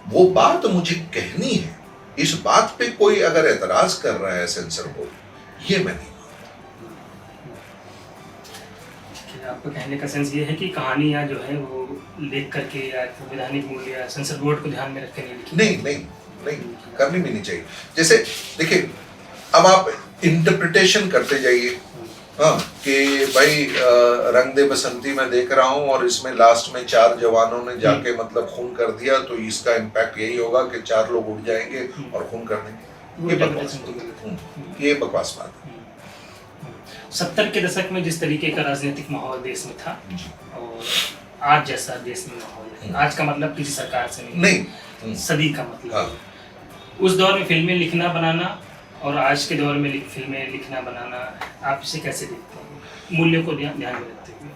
वो बात मुझे कहनी है, इस बात पे कोई अगर एतराज कर रहा है सेंसर बोर्ड, ये मैं नहीं मानता। आपको कहने का सेंस ये है कि कहानियाँ जो है वो लिख करके या संवैधानिक मूल्य या सेंसर बोर्ड को ध्यान में रख के नहीं लिखी? नहीं करनी भी नहीं चाहिए। जैसे देखिए, अब आप इंटरप्रिटेशन करते जाइए, हाँ, कि भाई रंग दे बसंती मैं देख रहा हूँ और इसमें लास्ट में 4 जवानों ने जाके मतलब खून कर दिया, तो इसका इम्पैक्ट यही होगा कि 4 लोग उठ जाएंगे और खून कर देंगे। ये बकवास बात है। 70 के दशक में जिस तरीके का राजनीतिक माहौल देश में था और आज जैसा देश में माहौल है, आज का मतलब किसी सरकार से नहीं, सदी का मतलब। हाँ। उस दौर में फिल्में लिखना बनाना और आज के दौर में फिल्में लिखना बनाना, आप इसे कैसे देखते हैं, मूल्यों को ध्यान में रखते हुए?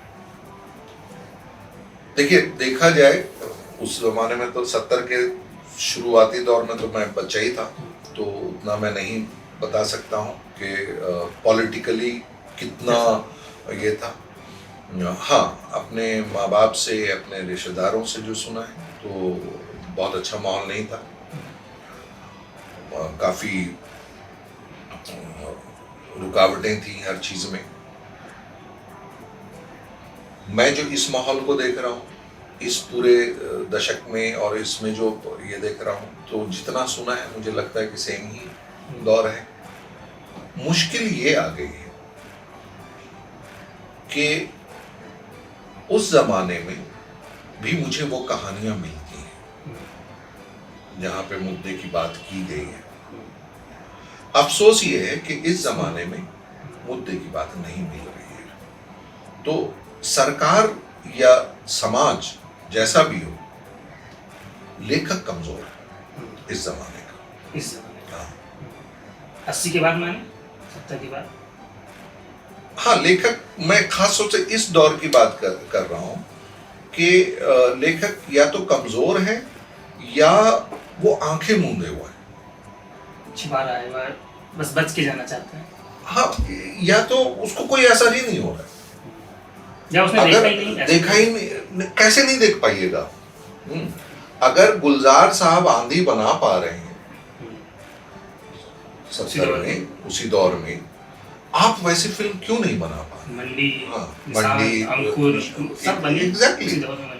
देखिए, देखा जाए उस जमाने में तो 70 के शुरुआती दौर में तो मैं बच्चा ही था, तो उतना मैं नहीं बता सकता हूँ कि पॉलिटिकली कितना ये था। हाँ, अपने माँ बाप से, अपने रिश्तेदारों से जो सुना है तो बहुत अच्छा माहौल नहीं था, काफ़ी रुकावटें थी हर चीज़ में। मैं जो इस माहौल को देख रहा हूँ इस पूरे दशक में और इसमें जो ये देख रहा हूँ, तो जितना सुना है मुझे लगता है कि सेम ही दौर है। मुश्किल ये आ गई है कि उस जमाने में भी मुझे वो कहानियां मिलती हैं जहाँ पे मुद्दे की बात की गई है। अफसोस ये है कि इस जमाने में मुद्दे की बात नहीं मिल रही है। तो सरकार या समाज जैसा भी हो, लेखक कमजोर है इस जमाने का। इस जमाने का 80 के बाद माने 70 के बाद? हाँ, लेखक, मैं खास तौर से इस दौर की बात कर रहा हूँ कि लेखक या तो कमजोर है या वो आंखें मूंदे हुए हैं, छिपा रहा है, बस बच के जाना चाहता है। हाँ, या तो उसको कोई असर ही नहीं हो रहा है, या उसने देखा ही नहीं, कैसे नहीं देख पाइएगा। अगर गुलजार साहब आंधी बना पा रहे हैं 70 में, उसी दौर में, आप वैसी फिल्म क्यों नहीं बना पा रहे? मंडी, अंकुर, सब बनी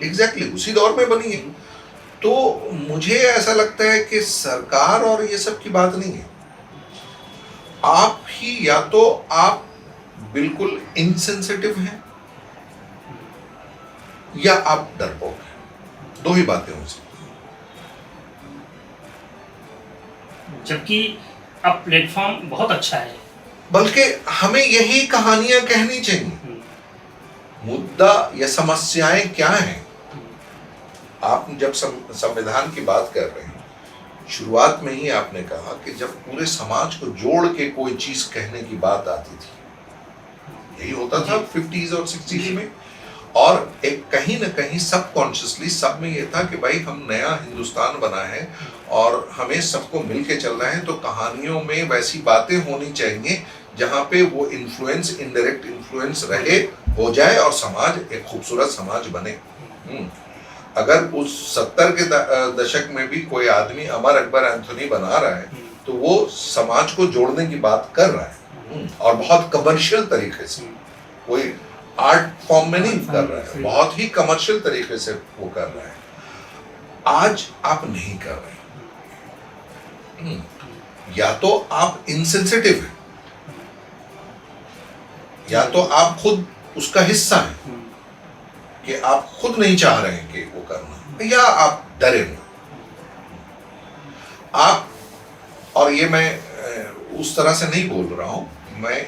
एग्जैक्टली उसी दौर में बनी है। तो मुझे ऐसा लगता है कि सरकार और ये सब की बात नहीं है, आप ही या तो आप बिल्कुल इनसेंसिटिव हैं या आप डरपोक हैं, 2 ही बातें हो सकती हैं। जबकि अब प्लेटफॉर्म बहुत अच्छा है, बल्कि हमें यही कहानियां कहनी चाहिए। मुद्दा या समस्याएं क्या हैं? आप जब संविधान की बात कर रहे हैं, शुरुआत में ही आपने कहा कि जब पूरे समाज को जोड़ के कोई चीज कहने की बात आती थी, यही होता था 50s और 60s में। और एक कहीं ना कहीं सबकॉन्शियसली सब में ये था कि भाई हम नया हिंदुस्तान बना है और हमें सबको मिलके चलना है, तो कहानियों में वैसी बातें होनी चाहिए जहाँ पे वो इन्फ्लुएंस, इनडायरेक्ट इन्फ्लुएंस रहे, हो जाए और समाज एक खूबसूरत समाज बने। अगर उस 70 के दशक में भी कोई आदमी अमर अकबर एंथोनी बना रहा है तो वो समाज को जोड़ने की बात कर रहा है, और बहुत कमर्शियल तरीके से, कोई आर्ट फॉर्म में नहीं कर रहा है, बहुत ही कमर्शियल तरीके से वो कर रहा है। आज आप नहीं कर रहे, या तो आप इनसेंसिटिव हैं, या तो आप खुद उसका हिस्सा हैं कि आप खुद नहीं चाह रहे हैं कि वो करना, या आप डरे हुए आप। और ये मैं उस तरह से नहीं बोल रहा हूं, मैं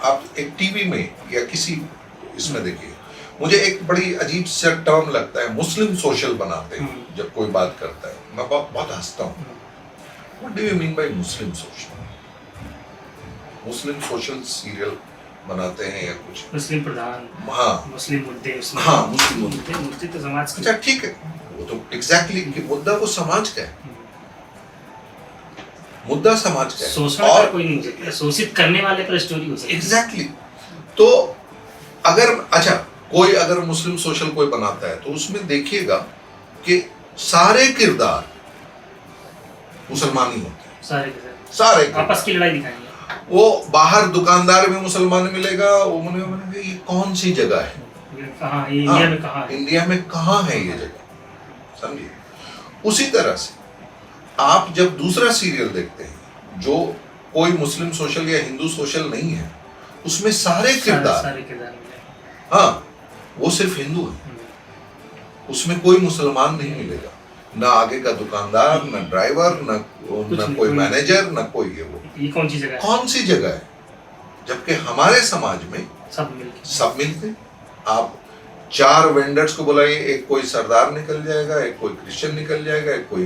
आप एक टीवी में या किसी इसमें देखिए, मुझे एक बड़ी अजीब सा टर्म लगता है, मुस्लिम सोशल बनाते हैं जब कोई बात करता है। मैं बहुत हंसता हूँ। What do you mean by Muslim social? Muslim social serial बनाते हैं या कुछ? मुस्लिम प्रधान, हाँ मुस्लिम मुद्दे, उसमें हाँ, मुस्लिम मुद्दे मुद्दे तो समाज के। अच्छा ठीक है, वो तो एग्जैक्टली मुद्दा वो समाज का है, मुद्दा समाज का है। शोषण और का कोई नहीं हो सकता, शोषित करने वाले पर स्टोरी हो सकती है। एग्जैक्टली तो अगर अच्छा कोई अगर मुस्लिम सोशल कोई बनाता है तो उसमें देखिएगा कि सारे किरदार मुसलमान ही होते हैं, सारे के सारे सारे किरदार। आपस की लड़ाई दिखाएंगे। वो बाहर दुकानदार में मुसलमान मिलेगा, वो मैंने ये कौन सी जगह है? ये कहाँ, ये हाँ, इंडिया में कहाँ है? इंडिया में कहाँ है ये जगह? समझिए। उसी तरह से आप जब दूसरा सीरियल देखते हैं जो कोई मुस्लिम सोशल या हिंदू सोशल नहीं है, उसमें सारे किरदार, सारे किरदार मिलेंगे। हाँ, वो सिर्फ हिंदू है, उसमें कोई मुसलमान नहीं मिलेगा, ना आगे का दुकानदार, ना ड्राइवर, ना कोई मैनेजर, ना कोई वो। ये कौन सी जगह है? कौन सी जगह है? जबकि हमारे समाज में सब मिलते। आप 4 वेंडर्स को बुलाइए, एक कोई सरदार निकल जाएगा, एक कोई क्रिश्चियन निकल जाएगा, एक कोई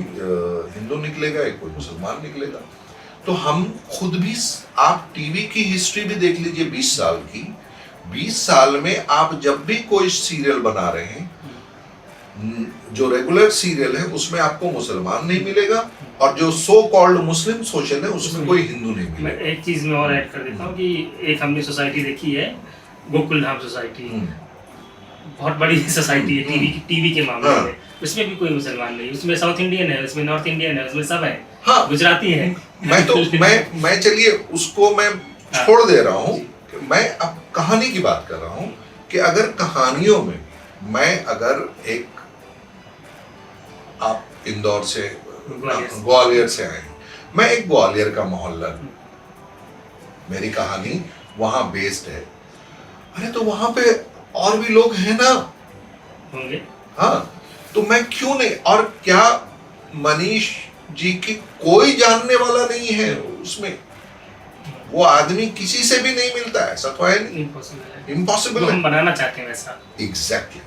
हिंदू निकलेगा, एक कोई मुसलमान निकलेगा। तो हम खुद भी, आप टीवी की हिस्ट्री भी देख लीजिए 20 साल की, 20 साल में आप जब भी कोई सीरियल बना रहे हैं, जो रेगुलर सीरियल है उसमें आपको मुसलमान नहीं मिलेगा, और जो सो कॉल्ड मुस्लिम सोशल है उसमें कोई हिंदू नहीं मैं मिलेगा। एक चीज में और ऐड कर देता हूँ कि एक हमने सोसाइटी देखी है, गोकुल धाम सोसाइटी, बहुत बड़ी सोसाइटी है टीवी के मामले में। उसमें भी कोई मुसलमान नहीं, उसमें साउथ इंडियन है, उसमें नॉर्थ इंडियन है, उसमें सब है। हाँ, गुजराती है। मैं चलिए उसको मैं छोड़ दे रहा हूँ, मैं अब कहानी की बात कर रहा हूँ कि अगर कहानियों में मैं अगर एक, आप इंदौर से ग्वालियर से आए, मैं एक ग्वालियर का मोहल्ला, मेरी कहानी वहां बेस्ड है, अरे तो वहां पे और भी लोग हैं ना, होंगे। हाँ, तो मैं क्यों नहीं? और क्या मनीष जी की कोई जानने वाला नहीं है उसमें? वो आदमी किसी से भी नहीं मिलता है, ऐसा तो है नहीं, इम्पॉसिबल है। हम बनाना चाहते हैं वैसा, एग्जैक्टली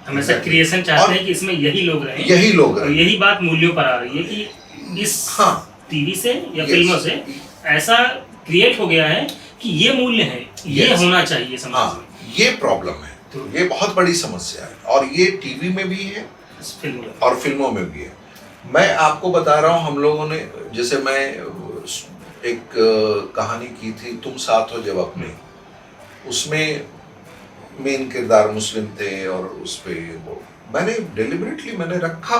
हम ऐसा क्रिएशन चाहते हैं कि इसमें यही लोग रहें, यही लोग रहें। यही बात मूल्यों पर आ रही है कि इस टीवी से या फिल्मों से ऐसा क्रिएट हो गया है कि ये मूल्य है, ये होना चाहिए समाज में। ये प्रॉब्लम है, तो ये बहुत बड़ी समस्या है, और ये टीवी में भी है और फिल्मों में भी है। मैं आपको बता रहा हूँ, हम लोगों ने, जैसे मैं एक कहानी की थी तुम साथ हो जब अपने, उसमें मेन किरदार मुस्लिम थे, और उस पे वो मैंने डेलिबरेटली मैंने रखा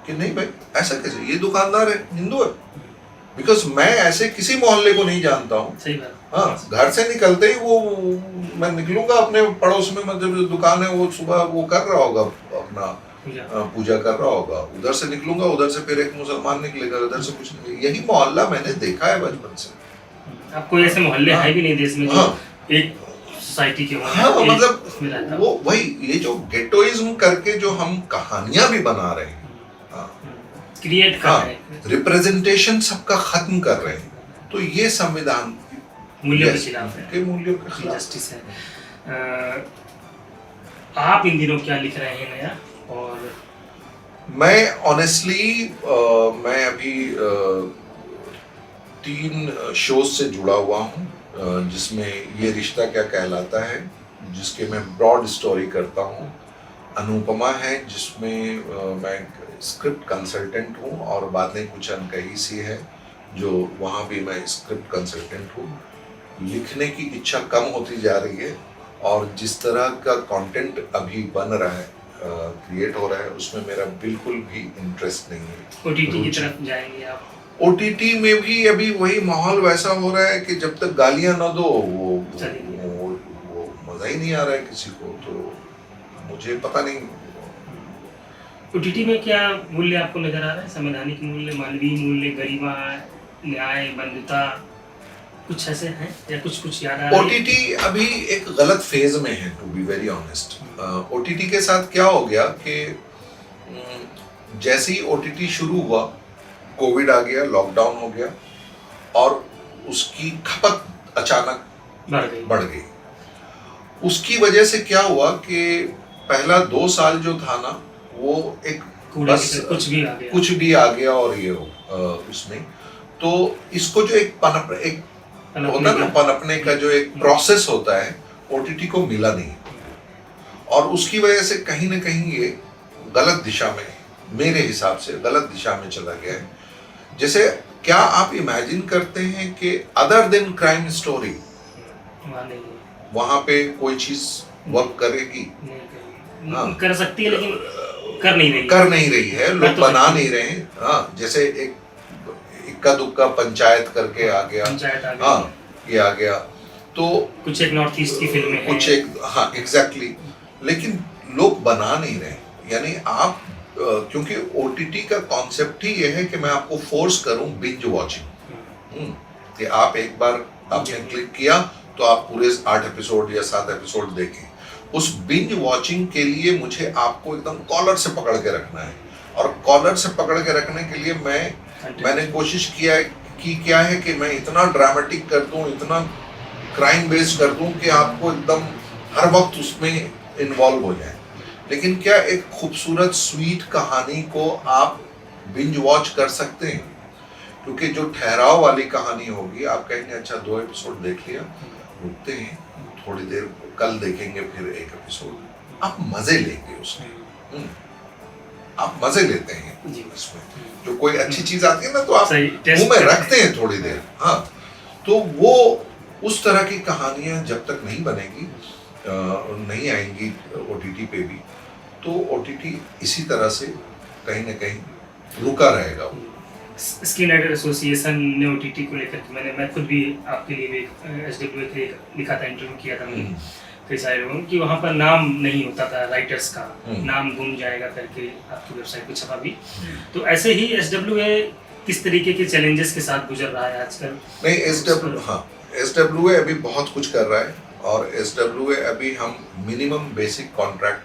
कि नहीं भाई ऐसा कैसे, ये दुकानदार है, हिंदू है, बिकॉज मैं ऐसे किसी मोहल्ले को नहीं जानता हूँ। हाँ, घर से निकलते ही वो, मैं निकलूंगा अपने पड़ोस में, मतलब जो दुकान है वो सुबह वो कर रहा होगा अपना पूजा कर रहा होगा, उधर से निकलूंगा, उधर से फिर एक मुसलमान निकलेगा, उधर से कुछ नहीं। यही मोहल्ला मैंने देखा है बचपन से। अब कोई ऐसे मोहल्ले है भी नहीं देश में जो एक सोसाइटी के हों। हाँ, मतलब वो वही, ये जो गेटोइज्म करके जो हम कहानियां भी बना रहे हैं, क्रिएट कर रहे हैं, रिप्रेजेंटेशन सबका खत्म कर रहे हैं, तो ये संविधान मूल्यों के खिलाफ है, के मूल्यों के खिलाफ जस्टिस है। आप इन दिनों क्या लिख रहे हैं नया? और मैं ऑनेस्टली मैं अभी 3 शोज से जुड़ा हुआ हूँ, जिसमें ये रिश्ता क्या कहलाता है, जिसके मैं ब्रॉड स्टोरी करता हूँ। अनुपमा है, जिसमें मैं स्क्रिप्ट कंसल्टेंट हूँ, और बातें कुछ अनकही सी है, जो वहाँ भी मैं स्क्रिप्ट कंसल्टेंट हूँ। लिखने की इच्छा कम होती जा रही है, और जिस तरह का कंटेंट अभी बन रहा है, क्रिएट हो रहा है, उसमें मेरा बिल्कुल भी इंटरेस्ट नहीं है। ओटीटी की तरफ जाएंगे आप? ओटीटी में भी अभी वही माहौल वैसा हो रहा है कि जब तक गालियां न दो वो मजा ही नहीं आ रहा है किसी को, तो मुझे पता नहीं। ओटीटी में क्या मूल्य आपको नजर आ रहा है? संवैधानिक मूल्य, मानवीय मूल्य, गरिमा, न्याय, बंधुता, कुछ ऐसे हैं या कुछ याद आ रहा है? ओटीटी अभी एक गलत फेज में है, to be very honest. OTT के साथ क्या हो गया कि जैसे ही ओटीटी शुरू हुआ, कोविड आ गया, लॉकडाउन हो गया, और उसकी खपत अचानक बढ़ गई। उसकी वजह से क्या हुआ कि पहला 2 साल जो था ना, वो एक कूड़े बस की तरह कुछ भी आ गया। कुछ भी आ गया और ये हो उसमें तो इसको जो एक होता है ना, पनपने का जो एक प्रोसेस होता है, ओटीटी को मिला नहीं और उसकी वजह से कहीं ना कहीं ये गलत दिशा में, मेरे हिसाब से गलत दिशा में चला गया है। जैसे क्या आप इमेजिन करते हैं कि अदर देन क्राइम स्टोरी वहाँ नहीं है, वहां पे कोई चीज वर्क करेगी? नहीं करेगी। हाँ। कर सकती है लेकिन कर नहीं रही, कर नहीं रही है, लोग तो बना सकती नहीं रहे हैं। हाँ, जैसे एक इक्का दुक्का पंचायत करके आ गया, पंचायत आ गई। हाँ ये आ गया, तो कुछ एक नॉर्थ ईस्ट की फिल्में हैं, कुछ एक, हाँ एग्जैक्टली, लेकिन लोग बना नहीं रहे। यानी आप क्योंकि ओटीटी का कॉन्सेप्ट ही ये है कि मैं आपको फोर्स करूं बिंज वॉचिंग, कि आप एक बार आपने क्लिक किया तो आप पूरे 8 एपिसोड या 7 एपिसोड देखें। उस बिंज वॉचिंग के लिए मुझे आपको एकदम कॉलर से पकड़ के रखना है, और कॉलर से पकड़ के रखने के लिए मैंने कोशिश किया है कि क्या है कि मैं इतना ड्रामेटिक कर दूं, इतना क्राइम बेस्ड कर दूं कि आपको एकदम हर वक्त उसमें इन्वॉल्व हो जाए। लेकिन क्या एक खूबसूरत स्वीट कहानी को आप बिंज वॉच कर सकते हैं? क्योंकि जो ठहराव वाली कहानी होगी, आप कहेंगे अच्छा 2 एपिसोड देख लिया, रुकते हैं थोड़ी देर, कल देखेंगे फिर 1 एपिसोड, आप मजे लेंगे उसमें, आप मजे लेते हैं जी। इसमें। जो कोई अच्छी चीज आती है ना तो आप सही, मुंह में रखते हैं थोड़ी देर। हाँ, तो वो उस तरह की कहानियां जब तक नहीं बनेगी, नहीं आएंगी ओटीटी पे भी, तो ओटीटी इसी तरह से कहीं ना कहीं रुका रहेगा। स्क्रीन राइटर एसोसिएशन ने ओटीटी को लेकर, मैं खुद भी आपके लिए भी एसडब्ल्यू के लिखा था, इंटरव्यू किया था मैंने कई सारे लोगों कि वहाँ पर नाम नहीं होता था राइटर्स का, नाम गुम जाएगा करके आपकी वेबसाइट पे छपा भी। तो ऐसे ही एसडब्ल्यू किस तरीके के चैलेंजेस के साथ गुजर रहा है आजकल? नहीं, एसडब्ल्यू अभी बहुत कुछ कर रहा है, और एसडब्ल्यू अभी हम मिनिमम बेसिक कॉन्ट्रैक्ट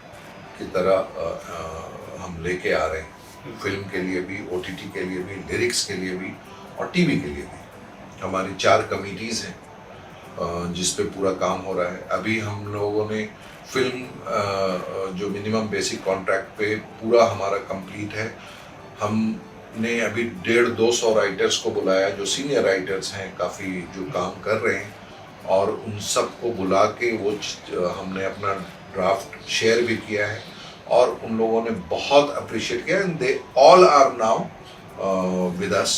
की तरह हम लेके आ रहे हैं, फिल्म के लिए भी, ओटीटी के लिए भी, लिरिक्स के लिए भी और टीवी के लिए भी। हमारी 4 कमिटीज़ हैं जिस पे पूरा काम हो रहा है। अभी हम लोगों ने फिल्म जो मिनिमम बेसिक कॉन्ट्रैक्ट पे पूरा हमारा कंप्लीट है। हमने अभी 150-200 राइटर्स को बुलाया, जो सीनियर राइटर्स हैं काफ़ी, जो काम कर रहे हैं, और उन सब को बुला के वो हमने अपना ड्राफ्ट शेयर भी किया है, और उन लोगों ने बहुत अप्रिशिएट किया, and they all are now with us.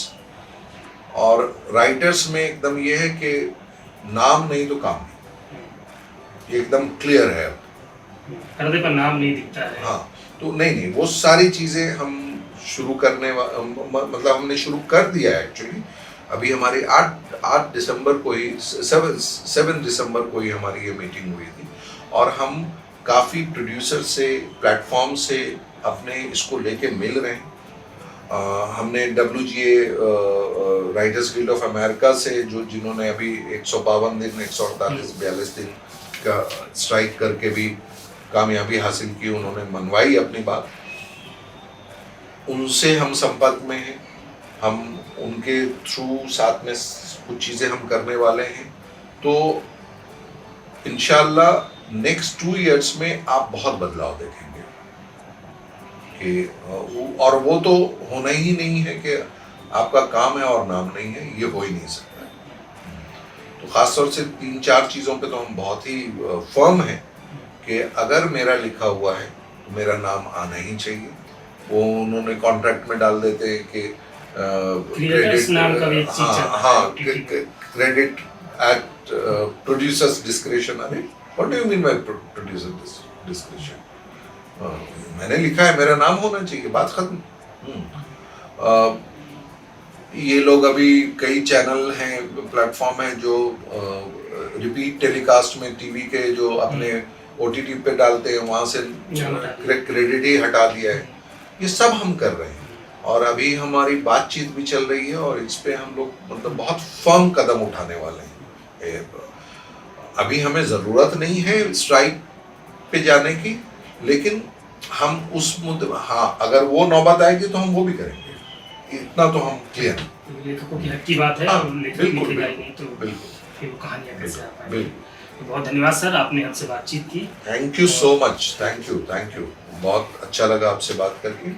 और राइटर्स में एकदम ये है कि नाम नहीं तो काम नहीं, ये एकदम क्लियर है। पर्दे पर नाम नहीं दिखता है। हाँ, तो नहीं, वो सारी चीज़ें हम शुरू करने मतलब हमने शुरू कर दिया है एक्चुअली। अभी हमारी 8 दिसंबर को ही 7 दिसंबर को ही हमारी ये मीटिंग हुई थी, और हम काफ़ी प्रोड्यूसर से, प्लेटफॉर्म से अपने इसको लेके मिल रहे हैं। हमने WGA writers guild of America से, जिन्होंने अभी 152 दिन 148-42 दिन का स्ट्राइक करके भी कामयाबी हासिल की, उन्होंने मनवाई अपनी बात, उनसे हम संपर्क में हैं। हम उनके थ्रू साथ में कुछ चीज़ें हम करने वाले हैं। तो इंशाल्लाह नेक्स्ट 2 इयर्स में आप बहुत बदलाव देखेंगे कि और वो तो होना ही नहीं है कि आपका काम है और नाम नहीं है, ये हो ही नहीं सकता है। तो खासतौर से 3-4 चीज़ों पे तो हम बहुत ही फर्म हैं कि अगर मेरा लिखा हुआ है तो मेरा नाम आना ही चाहिए। वो उन्होंने कॉन्ट्रैक्ट में डाल देते हैं कि क्रेडिट नाम का भी एक चीज हाँ, क्रेडिट एट प्रोड्यूसर्स डिस्क्रिप्शन। अरे what do you mean by producer description? मैंने लिखा है, मेरा नाम होना चाहिए, बात खत्म। ये लोग अभी कई चैनल हैं, प्लेटफॉर्म हैं जो रिपीट टेलीकास्ट में टीवी के जो अपने ओटीटी पे डालते हैं, वहाँ से क्रेडिट ही हटा दिया है। ये सब हम कर रहे हैं, और अभी हमारी बातचीत भी चल रही है, और इस पे हम लोग मतलब बहुत फर्म कदम उठाने वाले हैं। अभी हमें ज़रूरत नहीं है स्ट्राइक पे जाने की, लेकिन हम उस मुद्दे, हाँ अगर वो नौबत आएगी तो हम वो भी करेंगे, इतना तो हम क्लियर हैं। लेखकों की हक की बात है, और लेखक लिखेगा ही नहीं तो फिर वो कहानियाँ कैसे आ पाएंगी। तो बहुत धन्यवाद सर, आपने हमसे बातचीत की। Thank you so much, thank you, बहुत अच्छा लगा आपसे बात करके।